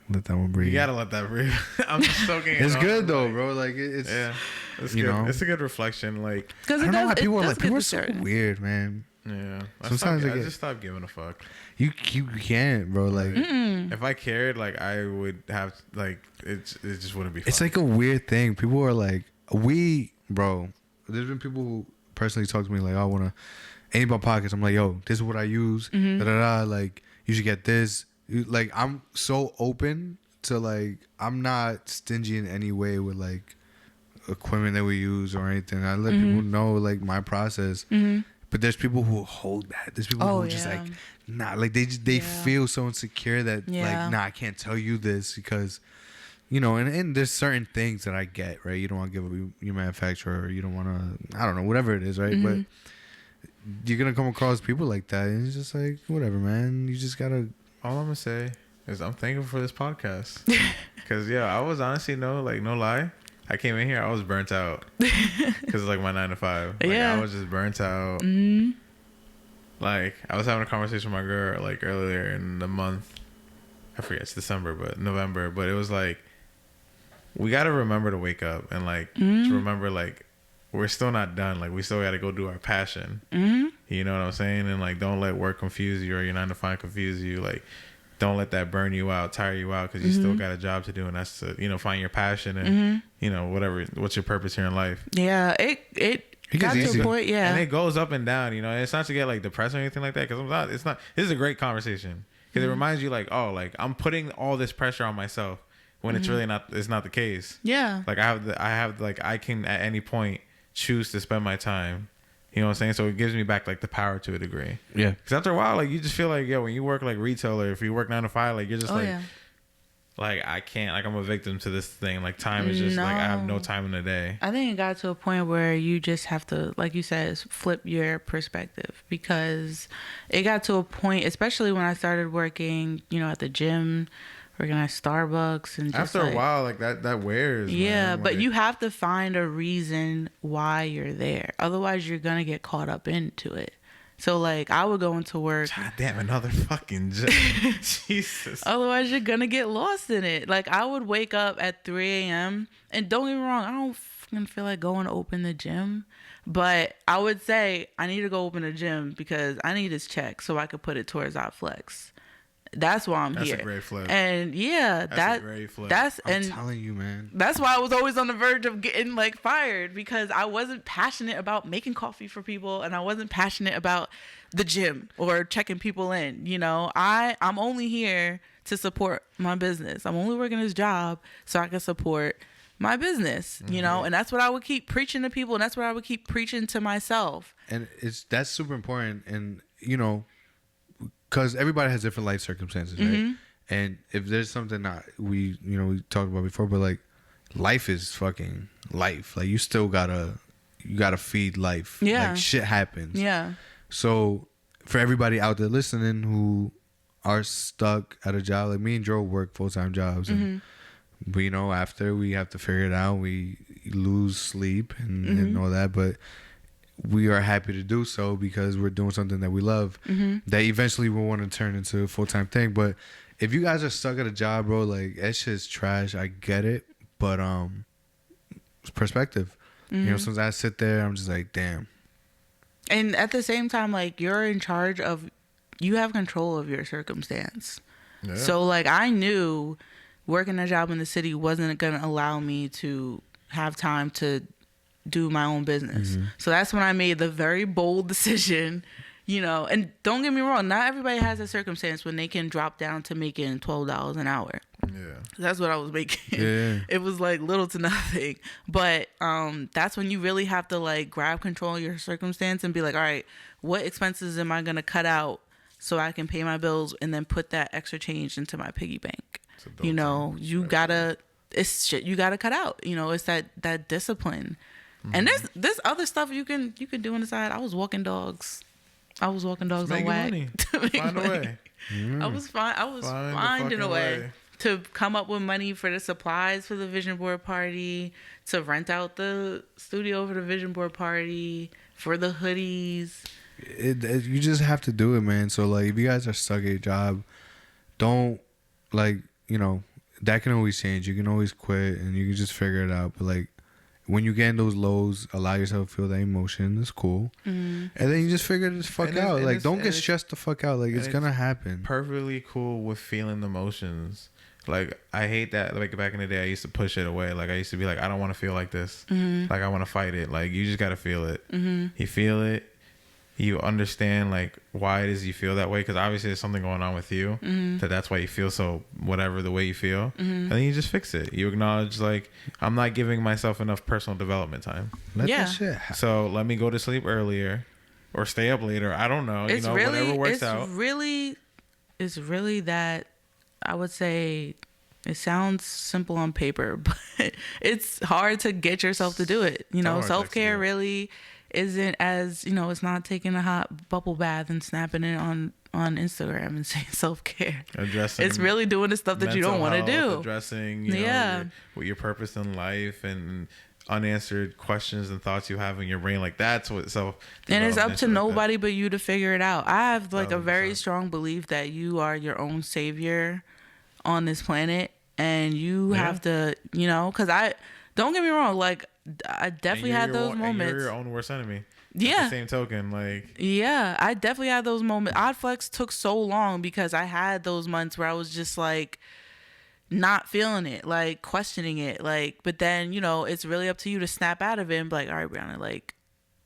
Let that one breathe. You gotta let that breathe. I'm just soaking it. It's good though, bro. Like it's. Yeah. It's you good. know, it's a good reflection. Like, because I don't know why people are like, people are so weird, man. Yeah. Sometimes I just stopped giving a fuck. You can't, bro. Like, if I cared, like, I would have, like, it just wouldn't be fun. It's like a weird thing. People are like, bro. There's been people who personally talk to me like, I want to, any about podcasts. I'm like, yo, this is what I use. Like, you should get this. Like, I'm so open to, like, I'm not stingy in any way with, like, equipment that we use or anything. I let people know, like, my process. But there's people who hold that. There's people who just like, nah, like they feel so insecure that like, nah, I can't tell you this because, you know, and there's certain things that I get, right? You don't want to give up your manufacturer, or you don't want to, I don't know, whatever it is, right? But you're gonna come across people like that, and it's just like, whatever, man. You just gotta. All I'm gonna say is I'm thankful for this podcast because I was honestly no lie. I came in here, I was burnt out because of like my 9 to 5. Like, I was just burnt out. Like, I was having a conversation with my girl like earlier in the month. I forget, it's December, but November. But it was like, we got to remember to wake up and like to remember like we're still not done. Like, we still got to go do our passion. You know what I'm saying? And like, don't let work confuse you or your 9 to 5 confuse you. Like, don't let that burn you out, tire you out, because you still got a job to do, and that's to, you know, find your passion and you know, what's your purpose here in life. Yeah, it got to a point, and it goes up and down, you know. And it's not to get like depressed or anything like that, because it's not. This is a great conversation because it reminds you like, oh, like I'm putting all this pressure on myself when it's really not. It's not the case. Yeah, like I can at any point choose to spend my time. You know what I'm saying? So it gives me back like the power to a degree. Yeah. Because after a while, like you just feel like, when you work like retail or if you work 9 to 5, like you're just like I can't, like I'm a victim to this thing. Like time is just like I have no time in the day. I think it got to a point where you just have to, like you said, flip your perspective, because it got to a point, especially when I started working, you know, at the gym, working at Starbucks, and just after a while, like that wears. Yeah, man. but like, you have to find a reason why you're there. Otherwise, you're gonna get caught up into it. So, like, I would go into work. God damn, another fucking job. Jesus. Otherwise, you're gonna get lost in it. Like, I would wake up at 3 a.m. and don't get me wrong, I don't fucking feel like going to open the gym. But I would say I need to go open the gym because I need this check so I could put it towards our flex. That's why I'm here. That's a great flip. And that's a great flip. I'm telling you, man. That's why I was always on the verge of getting like fired, because I wasn't passionate about making coffee for people, and I wasn't passionate about the gym or checking people in. You know, I'm only here to support my business. I'm only working this job so I can support my business, you know, and that's what I would keep preaching to people, and that's what I would keep preaching to myself. And that's super important, and you know, because everybody has different life circumstances, right? And if there's something that we talked about before, but like life is fucking life. Like you gotta feed life. Yeah. Like shit happens. Yeah. So for everybody out there listening who are stuck at a job, like me and Joe work full-time jobs, and but you know, after we have to figure it out, we lose sleep and all that, but we are happy to do so because we're doing something that we love that eventually we'll want to turn into a full-time thing. But if you guys are stuck at a job, bro, like that shit's trash. I get it, but it's perspective. You know, sometimes I sit there, I'm just like, damn. And at the same time, like, you're in charge of you have control of your circumstance. Yeah. So like I knew working a job in the city wasn't going to allow me to have time to do my own business. So that's when I made the very bold decision, you know, and don't get me wrong, not everybody has a circumstance when they can drop down to making $12 an hour. Yeah. That's what I was making. Yeah. It was like little to nothing. But that's when you really have to like grab control of your circumstance and be like, all right, what expenses am I going to cut out so I can pay my bills and then put that extra change into my piggy bank? You know, you gotta, it's shit you gotta cut out. You know, it's that discipline. And there's other stuff you can do on the side. I was walking dogs. On Making WAC money. to make Find a money. way. I was finding a fucking way to come up with money for the supplies for the vision board party, to rent out the studio for the vision board party, for the hoodies. You just have to do it, man. So like, if you guys are stuck at your job, don't like, you know, that can always change. You can always quit and you can just figure it out. But like, when you get in those lows, allow yourself to feel that emotion. It's cool. And then you just figure this fuck out. Like, don't get stressed the fuck out. Like, it's gonna happen. Perfectly cool with feeling the emotions. Like, I hate that. Like, back in the day, I used to push it away. Like, I used to be like, I don't want to feel like this. Like, I want to fight it. Like, you just got to feel it. You feel it. You understand, like, why it is you feel that way. Because obviously there's something going on with you. That's why you feel so whatever the way you feel. And then you just fix it. You acknowledge, like, I'm not giving myself enough personal development time. Let that shit happen. So let me go to sleep earlier or stay up later. I don't know. It's you know, really, whatever works out. It's really that, I would say, it sounds simple on paper, but it's hard to get yourself to do it. You know, self-care really isn't as, you know, it's not taking a hot bubble bath and snapping it on Instagram and saying self-care. It's really doing the stuff that you don't want to do. Addressing, you know, what your purpose in life and unanswered questions and thoughts you have in your brain. Like, that's what and it's up to nobody but you to figure it out. I have like a very strong belief that you are your own savior on this planet, and you have to, you know, because don't get me wrong, like, I definitely had those moments. You're your own worst enemy. Yeah. At the same token, like. Yeah, I definitely had those moments. Odd Flex took so long because I had those months where I was just like not feeling it, like questioning it, like. But then, you know, it's really up to you to snap out of it and be like, all right, Brianna, like,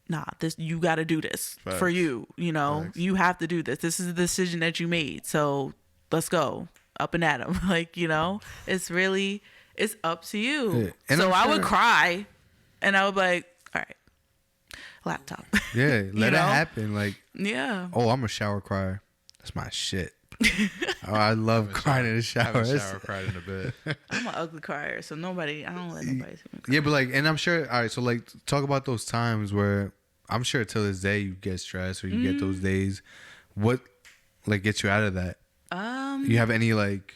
nah, you got to do this for you. You know, you have to do this. This is the decision that you made. So let's go up and at 'em. Like, you know, it's up to you. Yeah. So I would cry and I would be like, all right, laptop. Yeah, let it happen. Like, yeah. Oh, I'm a shower crier. That's my shit. I love crying in the shower. I haven't shower cried in a bit. I'm an ugly crier, so I don't let nobody see me cry. Yeah, but like, and I'm sure, all right, so like, talk about those times where I'm sure till this day you get stressed or you get those days. What, like, gets you out of that? You have any, like,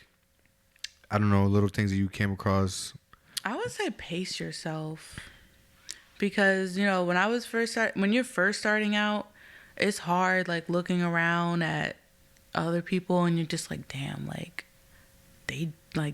I don't know, little things that you came across? I would say pace yourself. Because, you know, when you're first starting out, it's hard, like, looking around at other people and you're just like, damn, like,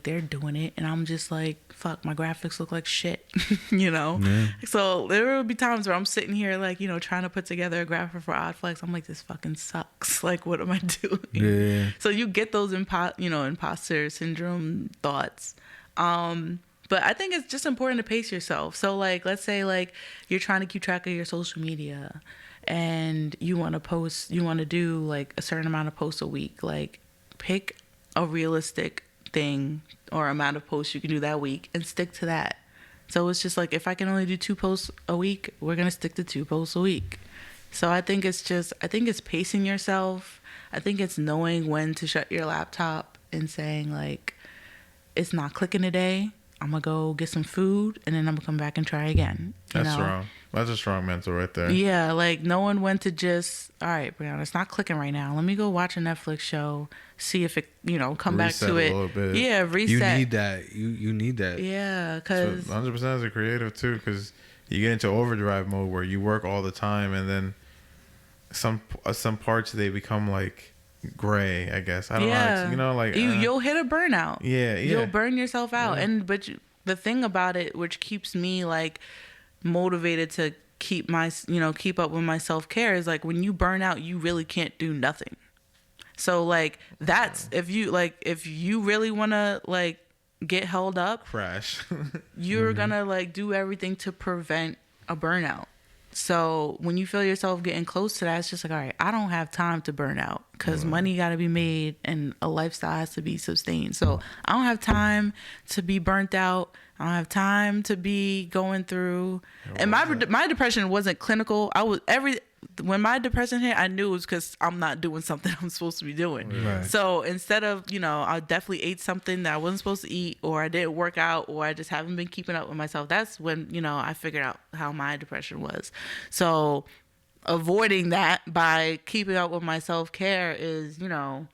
they're doing it. And I'm just like, fuck, my graphics look like shit, you know? Yeah. So there will be times where I'm sitting here, like, you know, trying to put together a graphic for Odd Flex. I'm like, this fucking sucks. Like, what am I doing? Yeah. So you get those, imposter syndrome thoughts. But I think it's just important to pace yourself. So, like, let's say, like, you're trying to keep track of your social media and you want to do, like, a certain amount of posts a week. Like, pick a realistic thing or amount of posts you can do that week and stick to that. So it's just like, if I can only do 2 posts a week, we're going to stick to 2 posts a week. So I think it's pacing yourself. I think it's knowing when to shut your laptop and saying, like, it's not clicking today. I'm going to go get some food, and then I'm going to come back and try again. That's strong. That's a strong mental right there. Yeah, like, knowing when to just, all right, Brianna, it's not clicking right now. Let me go watch a Netflix show, see if it, come back to it. Reset a little bit. Yeah, reset. You need that. You need that. Yeah, because... 100% as a creative, too, because you get into overdrive mode where you work all the time, and then some parts, they become, like, gray, I guess. I don't know. Like, you'll hit a burnout. Yeah. You'll burn yourself out. Yeah. But the thing about it, which keeps me, like, motivated to keep up with my self-care, is like, when you burn out, you really can't do nothing. So like that's if you really want to like get held up, Crash. you're gonna like do everything to prevent a burnout. So when you feel yourself getting close to that, it's just like, all right, I don't have time to burn out because money got to be made and a lifestyle has to be sustained. So I don't have time to be burnt out. I don't have time to be going through. And my depression wasn't clinical. When my depression hit, I knew it was because I'm not doing something I'm supposed to be doing. Right. So instead of, I definitely ate something that I wasn't supposed to eat, or I didn't work out, or I just haven't been keeping up with myself. That's when, I figured out how my depression was. So avoiding that by keeping up with my self-care is, I'm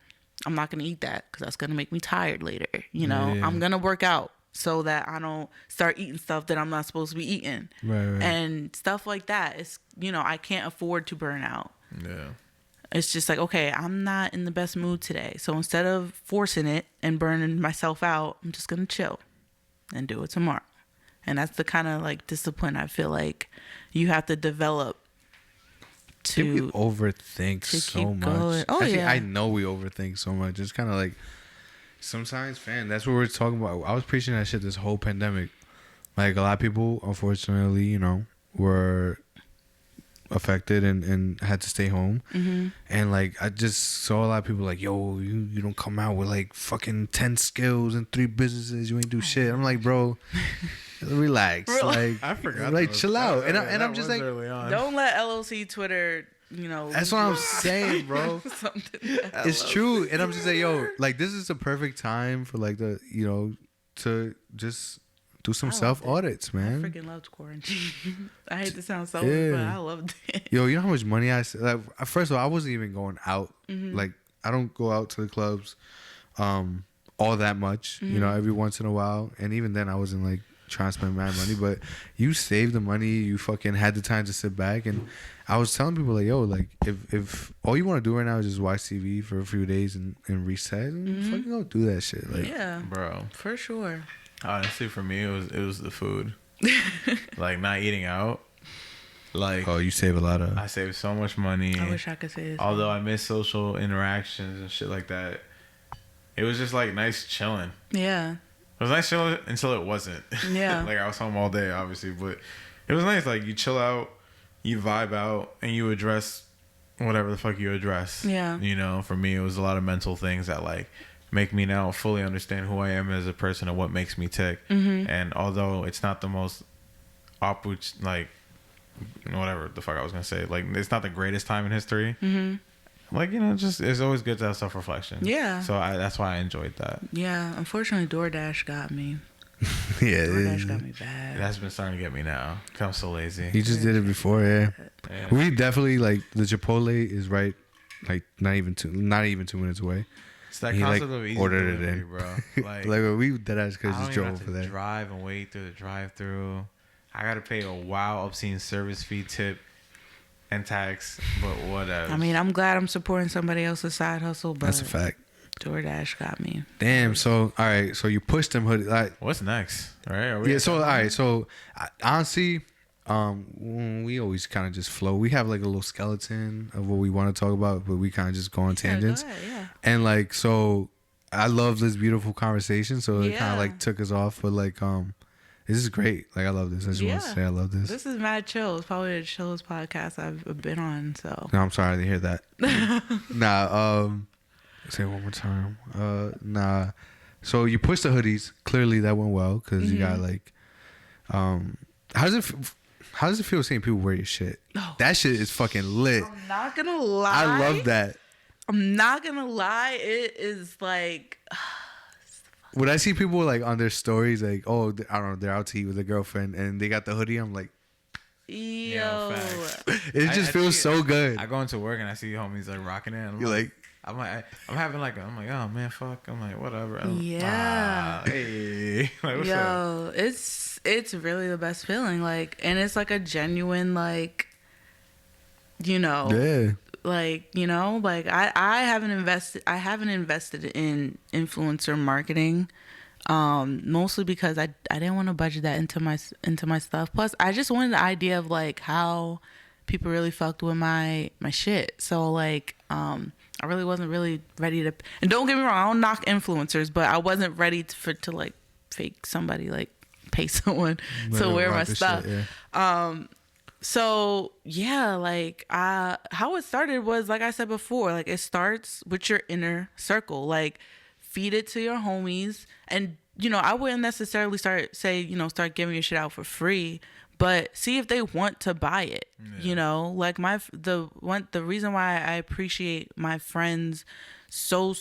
not going to eat that because that's going to make me tired later. I'm going to work out so that I don't start eating stuff that I'm not supposed to be eating. Right. And stuff like that. It's, I can't afford to burn out. Yeah. It's just like, okay, I'm not in the best mood today. So instead of forcing it and burning myself out, I'm just going to chill and do it tomorrow. And that's the kind of like discipline I feel like you have to develop to we overthink to so keep much. going. Oh, Actually, yeah. I know we overthink so much. It's kind of like sometimes, that's what we're talking about. I was preaching that shit this whole pandemic. Like a lot of people, unfortunately, were affected and had to stay home. Mm-hmm. And like I just saw a lot of people like, yo, you don't come out with like fucking 10 skills and 3 businesses, you ain't do shit. I'm like, bro, relax. Like I forgot. like chill out. And I'm just like, Don't let LOC Twitter, that's what I'm saying, bro. It's true. And I'm just like, yo, like this is the perfect time for like to just do some self audits, man. I freaking loved quarantine. I hate to sound selfish, but I loved it. Yo, you know how much money like, first of all, I wasn't even going out. Mm-hmm. Like I don't go out to the clubs all that much, every once in a while. And even then I wasn't like trying to spend mad money, but you saved the money, you fucking had the time to sit back. And I was telling people like, yo, like if all you want to do right now is just watch TV for a few days and reset, fucking go do that shit. Like, yeah, bro, for sure. Honestly, for me, it was the food. Like not eating out. Like, oh, you save a lot of. I save so much money. I wish I could say this. Although I miss social interactions and shit like that, it was just like nice chilling. Yeah. It was nice chilling until it wasn't. Yeah. Like I was home all day, obviously, but it was nice. Like you chill out, you vibe out, and you address whatever the fuck you address. Yeah. For me, it was a lot of mental things that like make me now fully understand who I am as a person and what makes me tick. Mm-hmm. And although it's not the most like whatever the fuck I was gonna say, like it's not the greatest time in history. Mm-hmm. Like just it's always good to have self-reflection. Yeah. So that's why I enjoyed that. Yeah. Unfortunately, DoorDash got me. Yeah. DoorDash got me bad. That's been starting to get me now. 'Cause I'm so lazy. You just did it before, yeah. We definitely like the Chipotle is right, like not even 2 minutes away. It's that He, concept like, of easy ordered it delivery, in. bro. Like, we dead ass could I just don't even drove have over to there. drive and wait through the drive-through. I gotta pay a wild obscene service fee, tip, and tax, but whatever. I mean, I'm glad I'm supporting somebody else's side hustle, but That's a fact. DoorDash got me. Damn. So all right. So you pushed them hoodies. Like, What's next? All right. yeah. So all right. So honestly, we always kind of just flow. We have like a little skeleton of what we want to talk about, but we kind of just go on tangents. Go ahead, yeah. And like, so I love this beautiful conversation. So it kind Yeah. of like took us off, but like, this is great. Like I love this. I just want to say I love this. This is mad chill. It's probably the chillest podcast I've been on. So No, I'm sorry to hear that. Say it one more time. So you pushed the hoodies. Clearly that went well because you got like, how does it feel seeing people wear your shit? Oh, That shit is fucking lit. I'm not gonna lie. I love that. I'm not gonna lie. It is like, When I see people like on their stories, like, oh, I don't know, they're out to eat with a girlfriend and they got the hoodie, I'm like, yo, facts. it just feels so good. I go into work and I see homies like rocking it. And You're like, I'm like, I'm like, oh man, fuck. I'm like, whatever. I'm Yeah. Hey. Like, what's up? yo, it's really the best feeling. Like, and it's like a genuine like, yeah. like, like I haven't invested in influencer marketing, mostly because I didn't want to budget that into my stuff. Plus I just wanted the idea of like how people really fucked with my shit. So like, I really wasn't really ready to. And don't get me wrong, I don't knock influencers, but I wasn't ready to like fake somebody, like pay someone to wear my stuff. Shit, yeah. So yeah, like how it started was, like I said before, like it starts with your inner circle. Like feed it to your homies, and I wouldn't necessarily start giving your shit out for free, but see if they want to buy it. Like the reason why I appreciate my friends so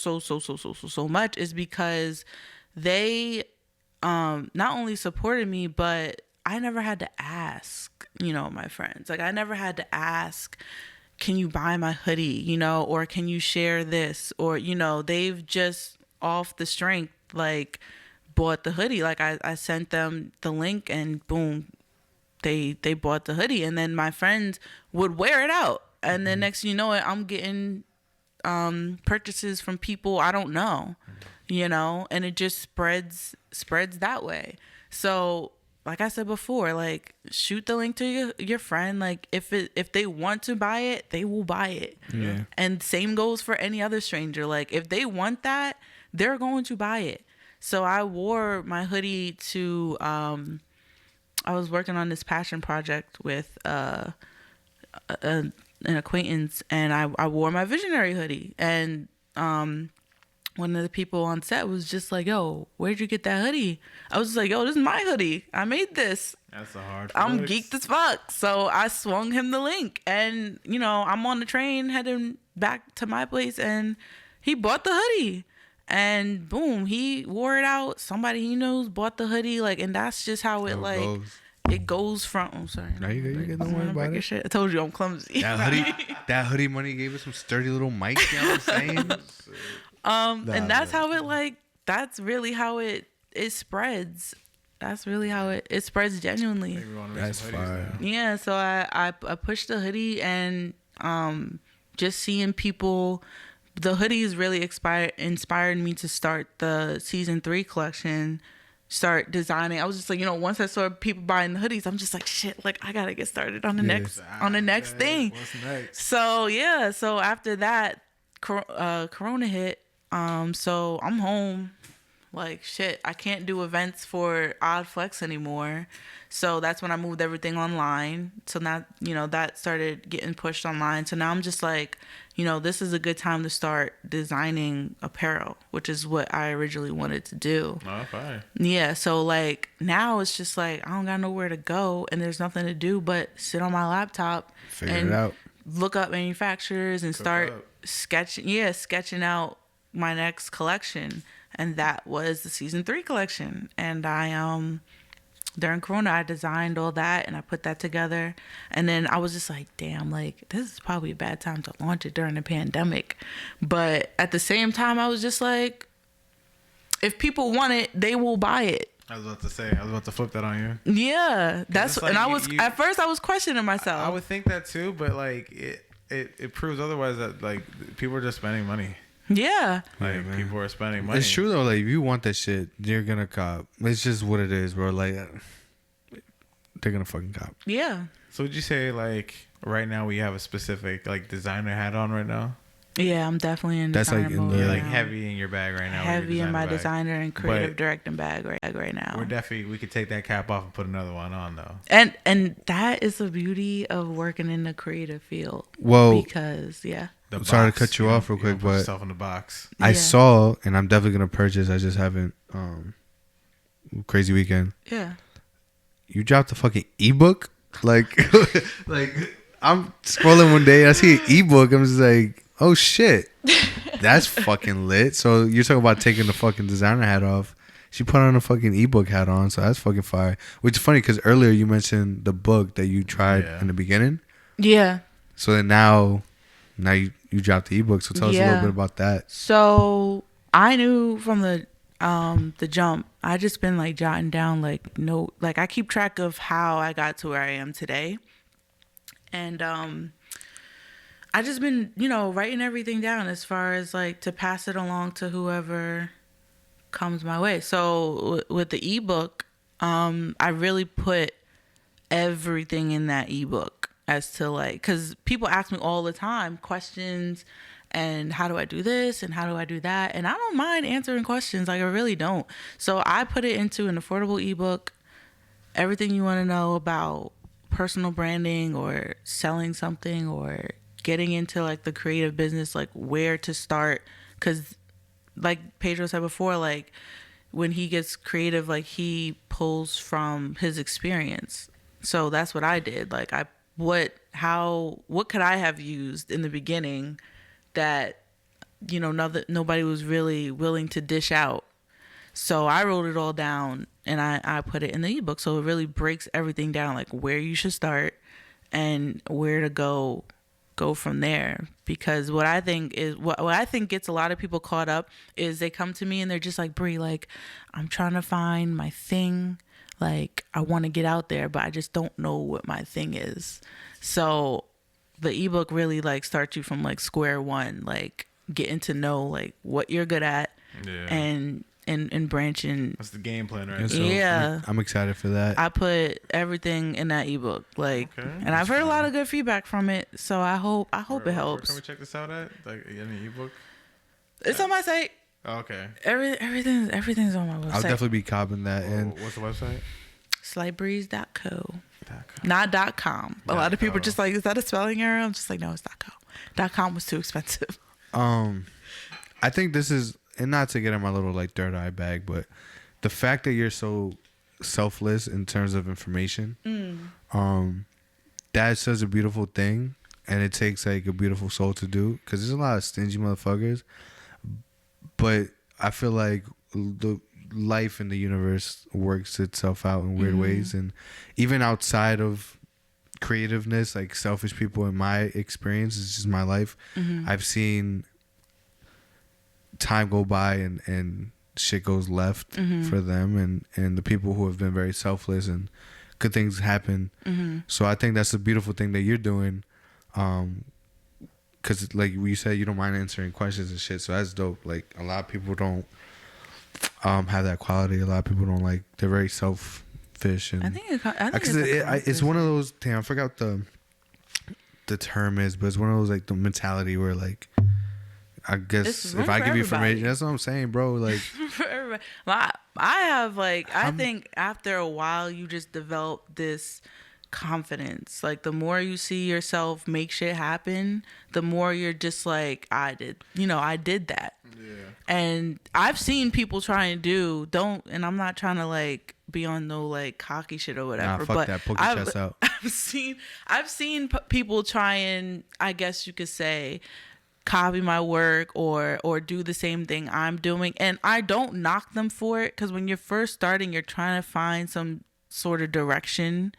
much is because they not only supported me, but I never had to ask, my friends. Like I never had to ask, can you buy my hoodie, or can you share this? Or, they've just off the strength, like bought the hoodie. Like I sent them the link and boom, they bought the hoodie. And then my friends would wear it out. And then next thing you know it, I'm getting purchases from people I don't know, and it just spreads that way. So like I said before, like shoot the link to your friend. Like if they want to buy it, they will buy it. Yeah. And same goes for any other stranger. Like if they want that, they're going to buy it. So I wore my hoodie to I was working on this passion project with an acquaintance, and I wore my visionary hoodie, and one of the people on set was just like, yo, where'd you get that hoodie? I was just like, yo, this is my hoodie. I made this. That's a hard I'm flex. geeked as fuck. So I swung him the link, and, I'm on the train heading back to my place, and he bought the hoodie. And boom, he wore it out. Somebody he knows bought the hoodie. Like, and that's just how it, like, goes. it goes from, I'm sorry. No, you good. Don't worry about it. Shit. I told you I'm clumsy. That hoodie money gave us some sturdy little mics, you know what I'm saying? And that's how it, like, that's really how it spreads. That's really how it spreads genuinely. That's fire. Yeah, so I pushed the hoodie, and just seeing people, the hoodies really inspired me to start the season 3 collection, start designing. I was just like, once I saw people buying the hoodies, I'm just like, shit, like I gotta get started on the next thing. What's next? So yeah, so after that, Corona hit. So I'm home. Like shit, I can't do events for Odd Flex anymore. So that's when I moved everything online. So now, that started getting pushed online. So now I'm just like, this is a good time to start designing apparel, which is what I originally wanted to do. Oh, fine. Yeah. So like now it's just like I don't got nowhere to go, and there's nothing to do but sit on my laptop Figure and it out. look up manufacturers and start sketching out my next collection. And that was the season 3 collection. And I during Corona, I designed all that and I put that together. And then I was just like, damn, like this is probably a bad time to launch it during the pandemic. But at the same time, I was just like, if people want it, they will buy it. I was about to flip that on you. Yeah, that's like and I was at first I was questioning myself. I would think that too, but like it proves otherwise, that like people are just spending money. Yeah. Like people are spending money. It's true though. Like if you want that shit, you're gonna cop. It's just what it is, bro. Like they're gonna fucking cop. Yeah. So would you say like right now we have a specific like designer hat on right now? Yeah, I'm definitely in That's designer like in mode the- right Like now. heavy in your bag right now. Heavy in my bag. designer and creative But directing bag right now. we could take that cap off and put another one on though. And that is the beauty of working in the creative field. Well, Because The Sorry to box, cut you off real don't quick, put but yourself in the box. I Yeah. saw, and I'm definitely gonna purchase. I just haven't. Crazy weekend. yeah. You dropped a fucking ebook. Like, like I'm scrolling one day, I see an ebook. I'm just like, oh shit, that's fucking lit. So you're talking about taking the fucking designer hat off. She put on a fucking ebook hat on, so that's fucking fire. Which is funny because earlier you mentioned the book that you tried in the beginning. Yeah. So then now you dropped the ebook. So tell us a little bit about that. So I knew from the jump, I just been like jotting down like I keep track of how I got to where I am today. And I just been, writing everything down as far as like to pass it along to whoever comes my way. So with the ebook, I really put everything in that ebook as to like, because people ask me all the time questions and how do I do this and how do I do that? And I don't mind answering questions. Like, I really don't. So I put it into an affordable ebook, everything you want to know about personal branding or selling something or getting into like the creative business, like where to start. Because like Pedro said before, like when he gets creative, like he pulls from his experience. So that's what I did. Like what could I have used in the beginning that, you know, nobody was really willing to dish out. So I wrote it all down and I put it in the ebook. So it really breaks everything down, like where you should start and where to go from there. Because what I think gets a lot of people caught up is they come to me and they're just like, Bree, like I'm trying to find my thing. Like I want to get out there, but I just don't know what my thing is. So the ebook really like starts you from like square one, like getting to know like what you're good at, and branching. That's the game plan, right? And so Yeah. I'm excited for that. I put everything in that ebook, like, and I've heard a lot of good feedback from it. So I hope it helps. Where can we check this out at? Like in the ebook? It's on my site. Oh, okay. Everything's on my website. I'll definitely be copping that. And what's the website? SlightBreeze.co. Not .com. A lot of people are just like, is that a spelling error? I'm just like, no, it's .co. .com was too expensive. I think this is, and not to get in my little like third eye bag, but the fact that you're so selfless in terms of information, that's such a beautiful thing, and it takes like a beautiful soul to do, because there's a lot of stingy motherfuckers, but I feel like the life in the universe works itself out in weird ways, and even outside of creativeness, like selfish people, in my experience, it's just my life, I've seen time go by and shit goes left for them, and the people who have been very selfless, and good things happen. So I think that's a beautiful thing that you're doing, because like you said, you don't mind answering questions and shit, so that's dope. Like a lot of people don't have that quality. A lot of people don't, like, they're very selfish, and I think it's one of those, damn, I forgot the term is, but it's one of those like the mentality where like, I guess if I give you information, that's what I'm saying, bro. Like, for everybody. I have like, I think after a while you just develop this confidence. Like the more you see yourself make shit happen, the more you're just like, I did that. Yeah. And I've seen people try and and I'm not trying to like be on no like cocky shit or whatever. Nah, fuck but that. Poke your chest out. I've seen people try and, I guess you could say, copy my work or do the same thing I'm doing, and I don't knock them for it, because when you're first starting, you're trying to find some sort of direction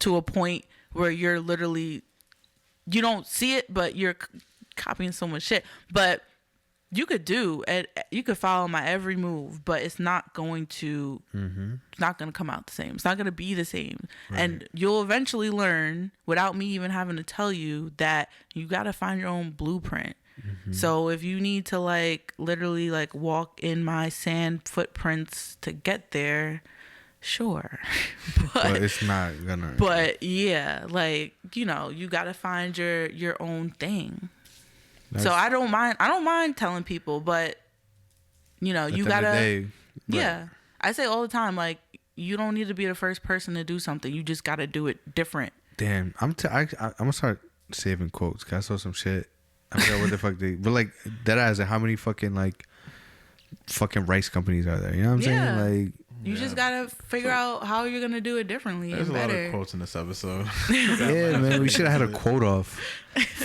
to a point where you're literally, you don't see it, but you're copying so much shit. But you could follow my every move, but it's not going to come out the same. It's not going to be the same. Right. And you'll eventually learn, without me even having to tell you, that you got to find your own blueprint. So if you need to like literally like walk in my sand footprints to get there, sure. but it's not gonna. But yeah, like, you know, you got to find your own thing. So I don't mind telling people, but you know, you gotta. Yeah, I say all the time, like, you don't need to be the first person to do something. You just gotta do it different. Damn, I'm gonna start saving quotes. Cause I saw some shit. I forgot what the fuck but like that as how many fucking rice companies are there? You know what I'm saying? Like, you just gotta figure out how you're gonna do it differently. There's and a better. lot of quotes in this episode. Yeah, man, we should have had a quote off.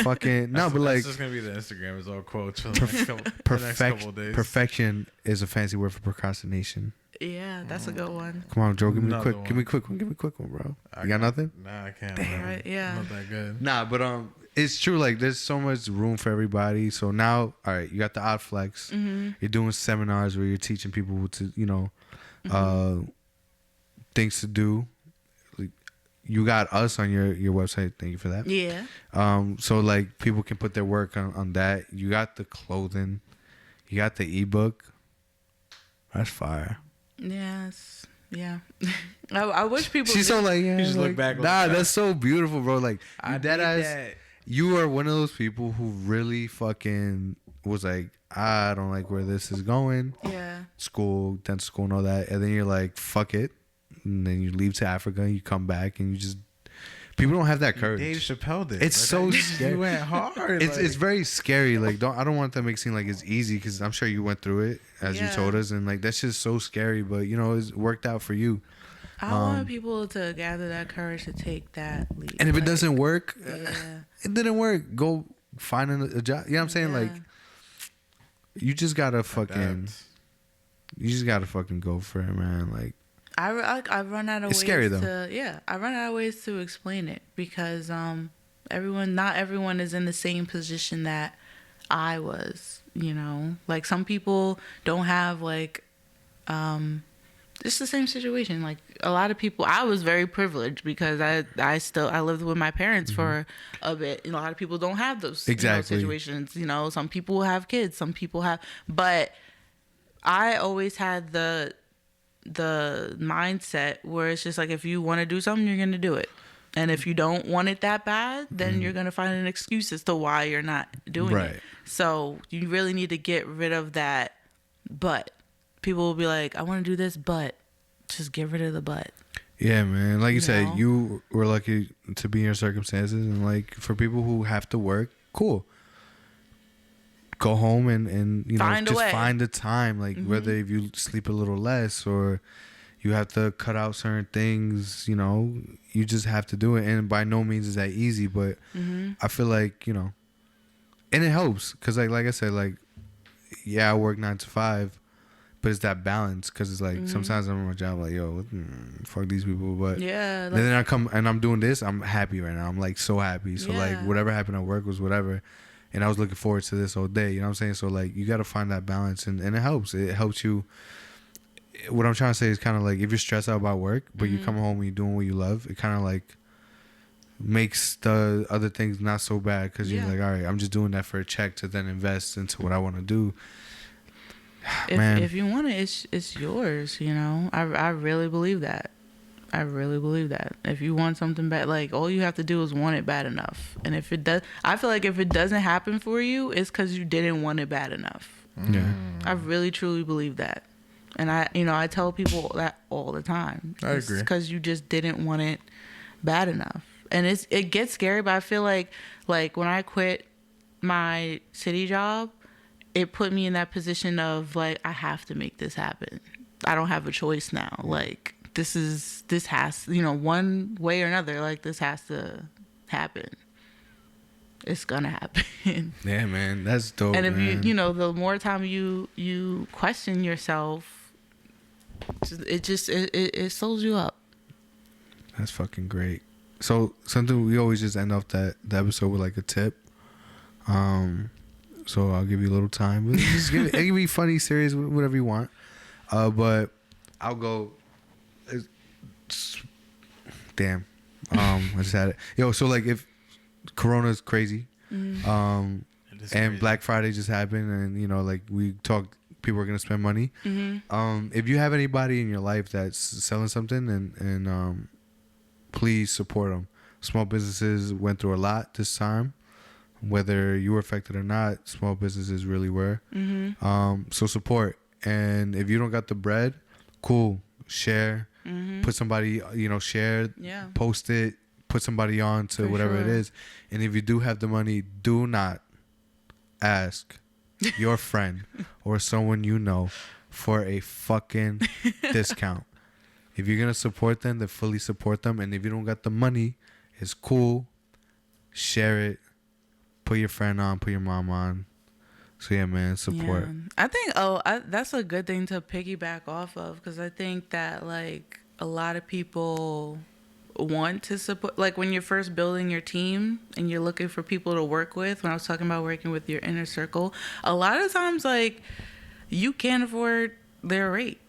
Fucking no, but like, it's just gonna be the Instagram is all quotes for the next couple of days. Perfection is a fancy word for procrastination. Yeah, that's a good one. Come on, Joe, give me a quick one, bro. You got nothing? Nah, I can't. Damn it, yeah. Not that good. Nah, but it's true. Like, there's so much room for everybody. So now, all right, you got the Odd Flex. You're doing seminars where you're teaching people to, you know, things to do. Like, you got us on your website. Thank you for that. Yeah. So like people can put their work on that. You got the clothing. You got the ebook. That's fire. Yes. Yeah. I wish people. She's so like, yeah. You just like, look back. Nah, that's so beautiful, bro. Like, I that need ass. that. you are one of those people who really fucking was like, I don't like where this is going. Yeah. School, dental school, and all that, and then you're like, fuck it, and then you leave to Africa, and you come back, and you just people don't have that courage. Dave Chappelle did. It's so scary. You went hard. It's very scary. Like, I don't want that to make it seem like it's easy, because I'm sure you went through it as you told us, and like that's just so scary. But you know, it's worked out for you. I want people to gather that courage to take that leap. And if it doesn't work, yeah. it didn't work. Go find a job. You know what I'm saying? Yeah. Like, you just gotta fucking go for it, man. Like, I run out of ways. It's scary, though. I run out of ways to explain it, because not everyone is in the same position that I was. You know, like some people don't have like it's the same situation. Like a lot of people, I was very privileged because I lived with my parents for a bit. And a lot of people don't have those situations. You know, some people have kids, some people have, but I always had the mindset where it's just like, if you want to do something, you're going to do it. And if you don't want it that bad, then you're going to find an excuse as to why you're not doing it. So you really need to get rid of that but. People will be like, I want to do this, but just get rid of the but. Yeah, man. Like you said, you were lucky to be in your circumstances. And like for people who have to work, cool. Go home and you know, just find the time. Like whether if you sleep a little less or you have to cut out certain things, you know, you just have to do it. And by no means is that easy, but I feel like, you know, and it helps. Because like I said, like, yeah, I work 9 to 5. But it's that balance, because it's like sometimes I'm on my job like, yo, fuck these people. But yeah, and then I come and I'm doing this. I'm happy right now. I'm like so happy. So like whatever happened at work was whatever. And I was looking forward to this all day. You know what I'm saying? So like you got to find that balance, and it helps. It helps you. What I'm trying to say is kind of like if you're stressed out about work, but you come home and you're doing what you love, it kind of like makes the other things not so bad, because you're like, all right, I'm just doing that for a check to then invest into what I want to do. If you want it, it's yours. You know, I really believe that. I really believe that. If you want something bad, like all you have to do is want it bad enough. And if it does, I feel like if it doesn't happen for you, it's because you didn't want it bad enough. Yeah, I really truly believe that. And I tell people that all the time. I agree. Because you just didn't want it bad enough. And it gets scary, but I feel like when I quit my city job, it put me in that position of like, I have to make this happen. I don't have a choice now. Like this has, you know, one way or another, like this has to happen. It's gonna happen. Yeah, man, that's dope. And if man. you know, the more time you question yourself, it slows you up. That's fucking great. So something we always just end off the episode with like a tip. So I'll give you a little time. But just give it. It can be funny, serious, whatever you want. But I'll go. Damn. I just had it. Yo, so like if Corona's crazy, and crazy. Black Friday just happened, and you know, like we talked, people are gonna spend money. If you have anybody in your life that's selling something, and please support them. Small businesses went through a lot this time. Whether you were affected or not, small businesses really were. So support. And if you don't got the bread, cool. Share. Put somebody, you know, share. Yeah. Post it. Put somebody on to whatever it is. And if you do have the money, do not ask your friend or someone you know for a fucking discount. If you're going to support them, then fully support them. And if you don't got the money, it's cool. Share it. Put your friend on, put your mom on. So yeah, man, support. Yeah. I think that's a good thing to piggyback off of, because I think that like a lot of people want to support, like when you're first building your team and you're looking for people to work with. When I was talking about working with your inner circle, a lot of times like you can't afford their rate.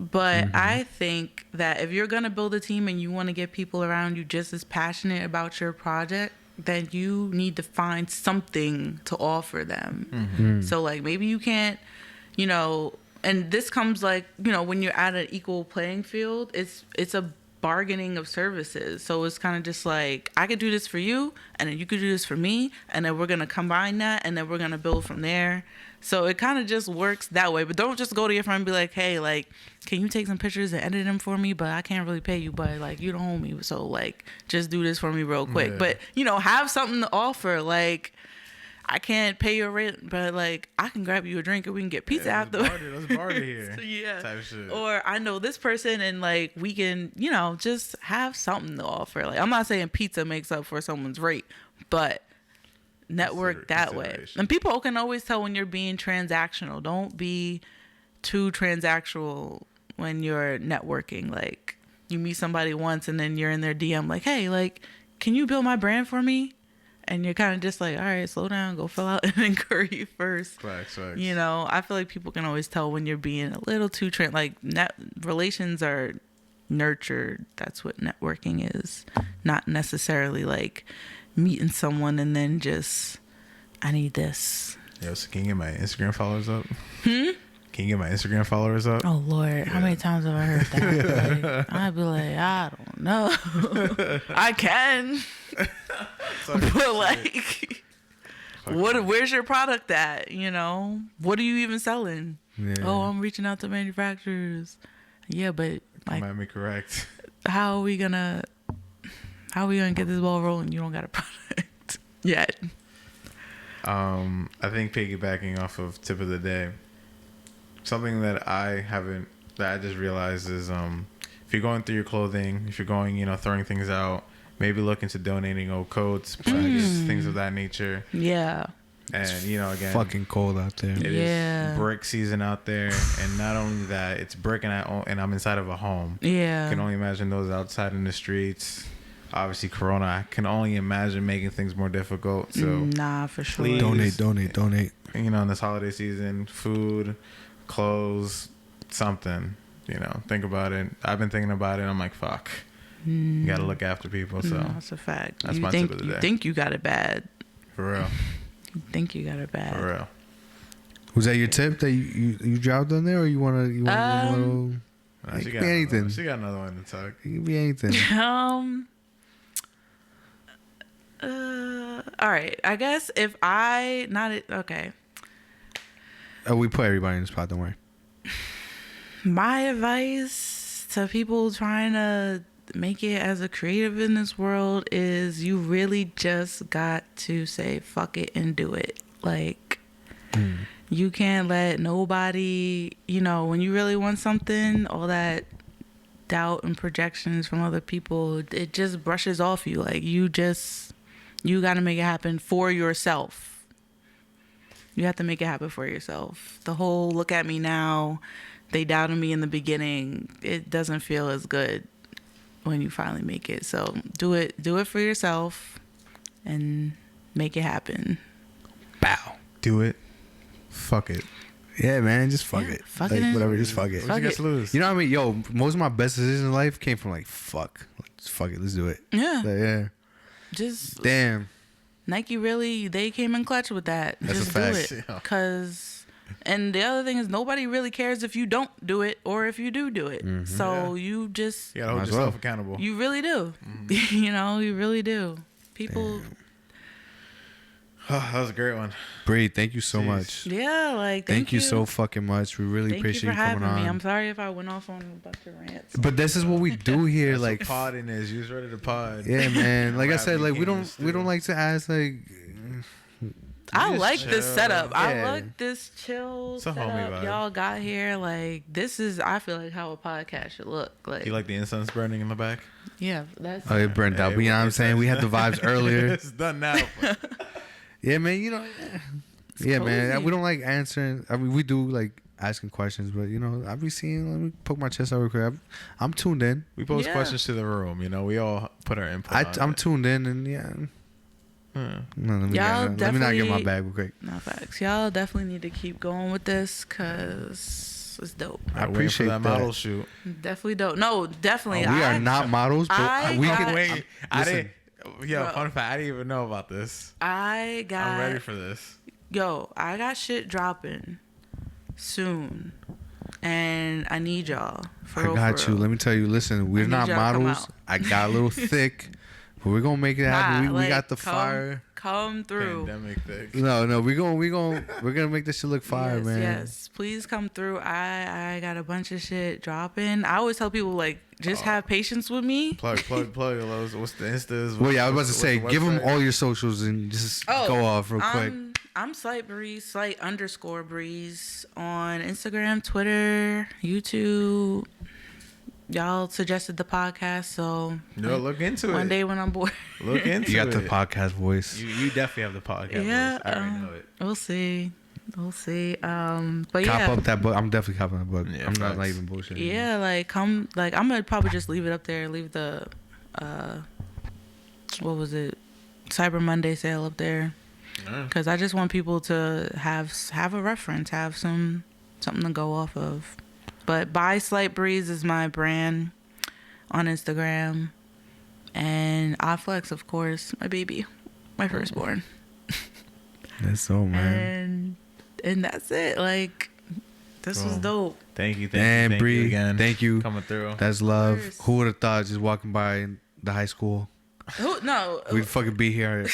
But I think that if you're gonna build a team and you want to get people around you just as passionate about your project, then you need to find something to offer them. So like maybe you can't, you know, and this comes like, you know, when you're at an equal playing field, it's a bargaining of services. So it's kind of just like, I could do this for you, and then you could do this for me, and then we're going to combine that, and then we're going to build from there. So it kind of just works that way. But don't just go to your friend and be like, hey, like, can you take some pictures and edit them for me? But I can't really pay you, but like, you don't owe me. So like, just do this for me real quick. Yeah. But, you know, have something to offer. Like, I can't pay your rent, but like, I can grab you a drink and we can get pizza afterwards. Let's barter here. So, yeah. Type shit. Or I know this person, and like, we can, you know, just have something to offer. Like, I'm not saying pizza makes up for someone's rate, but network that way. And people can always tell when you're being transactional. Don't be too transactional when you're networking. Like, you meet somebody once and then you're in their DM like, hey, like, can you build my brand for me? And you're kind of just like, all right, slow down, go fill out an inquiry first. Facts. You know, I feel like people can always tell when you're being a little too relations are nurtured. That's what networking is. Not necessarily like meeting someone and then just, I need this. Yo, so can you get my Instagram followers up? Can you get my Instagram followers up? Oh Lord, how many times have I heard that? Like, I'd be like, I don't know. I can. But like, where's your product at? You know, what are you even selling? Yeah. Oh, I'm reaching out to manufacturers. Yeah, but like, Might be correct. how are we gonna get this ball rolling? You don't got a product yet. I think piggybacking off of tip of the day, something that I just realized is if you're going through your clothing, if you're going, you know, throwing things out, maybe look into donating old coats, blankets, things of that nature. Yeah. And, you know, again, Fucking cold out there. it is brick season out there. And not only that, it's brick and I'm inside of a home. Yeah. I can only imagine those outside in the streets. Obviously, Corona, I can only imagine making things more difficult. So, nah, for sure. please, Donate. you know, in this holiday season, food, clothes, something, you know, think about it. I've been thinking about it. I'm like, fuck. You got to look after people. So that's a fact. That's you my think, tip of the day. You think you got it bad. For real. You think you got it bad. For real. Was that your tip that you dropped on there, or you wanna it Nah, could be anything. She got another one to talk. It could be anything. All right. I guess if okay. We put everybody in the spot. Don't worry. My advice to people trying to make it as a creative in this world is you really just got to say fuck it and do it. Like, you can't let nobody, you know, when you really want something, all that doubt and projections from other people, it just brushes off you. Like, you got to make it happen for yourself. You have to make it happen for yourself. The whole look at me now, they doubted me in the beginning, it doesn't feel as good when you finally make it. So do it for yourself and make it happen. Bow. Do it. Fuck it. Yeah, man, just fuck it. Fuck like, it. whatever, just fuck it. What you guys lose? You know what I mean? Yo, most of my best decisions in life came from like, fuck it, let's do it. Yeah. Like, yeah. Just Damn. Nike really, they came in clutch with that. That's just a fact. do it. And the other thing is, nobody really cares if you don't do it or if you do it. Mm-hmm. So you just, You gotta hold yourself accountable. you really do. You know, you really do. People, Oh, that was a great one. Bree, thank you so Jeez. much. yeah, like, Thank you so fucking much. We really Thank you appreciate for you coming having me. on. I'm sorry if I went off on a bunch of rants. But this is what we do here. That's Like, what podding is. You was ready to pod. yeah, man. Like I Rap said, like we became don't this we don't too. like to ask like. I just like this chill. setup. I Yeah. like this chill It's a homie setup vibe. y'all got here. Like, this is, I feel like, how a podcast should look. Like, You like the incense burning in the back? yeah, that's. Oh, it burnt out. But you know what I'm saying? We had the vibes earlier. It's done now. Yeah, man. You know. Yeah, man. cozy. We don't like answering. I mean, we do like asking questions, but you know, I be seeing. Let me poke my chest out real quick. I'm tuned in. We pose Yeah. questions to the room. You know, we all put our input. I'm tuned in, and yeah. No, let me Y'all let me not get my definitely- bag real quick. No facts. Y'all definitely need to keep going with this because it's dope. I Appreciate appreciate that that. model shoot. Definitely dope. No, definitely. We are not models, but I we got- can. Wait, I listen. didn't. Yo, Bro. fun fact. I didn't even know about this. I got. I'm ready for this. Yo, I got shit dropping soon. and I need y'all. For I real, got for you. real. Let me tell you. Listen, we're need not y'all to come models. out. I got a little thick, but we're gonna make it happen. We Like, got the fire. Come through. Pandemic thing. No, we're gonna make this shit look fire, Yes, man. yes. Please come through. I got a bunch of shit dropping. I always tell people like just have patience with me. Plug. What's the Instas? Well, yeah, I was about to say, what's the give them website? all your socials and just Oh, go off real quick. I'm SlightBreeze, Slight_Breeze on Instagram, Twitter, YouTube. Y'all suggested the podcast, so No, look into it. one day when I'm bored, Look into it. You got the podcast voice. You definitely have the podcast. yeah, voice. I already know it. we'll see. But Cop yeah, up that book. I'm definitely copping that book. Yeah, I'm not facts. even bullshitting. yeah, like come, like I'm gonna probably just leave it up there. Leave the, what was it, Cyber Monday sale up there, because I just want people to have a reference, have something to go off of. But by SlightBreeze is my brand on Instagram, and iFlex, of course, my baby, my firstborn, That's so, man. and that's it. Like, this was dope. Thank you. Damn, Thank Bree. you again. Thank you. Coming through. That's love. course. Who would have thought just walking by the high school? No, We'd fucking be here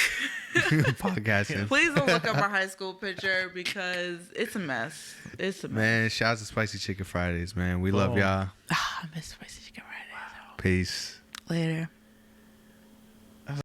podcasting. please don't look up my high school picture because it's a mess. It's a mess. Man, shout out to Spicy Chicken Fridays, man. We love y'all. I miss spicy chicken Fridays. Peace. Later.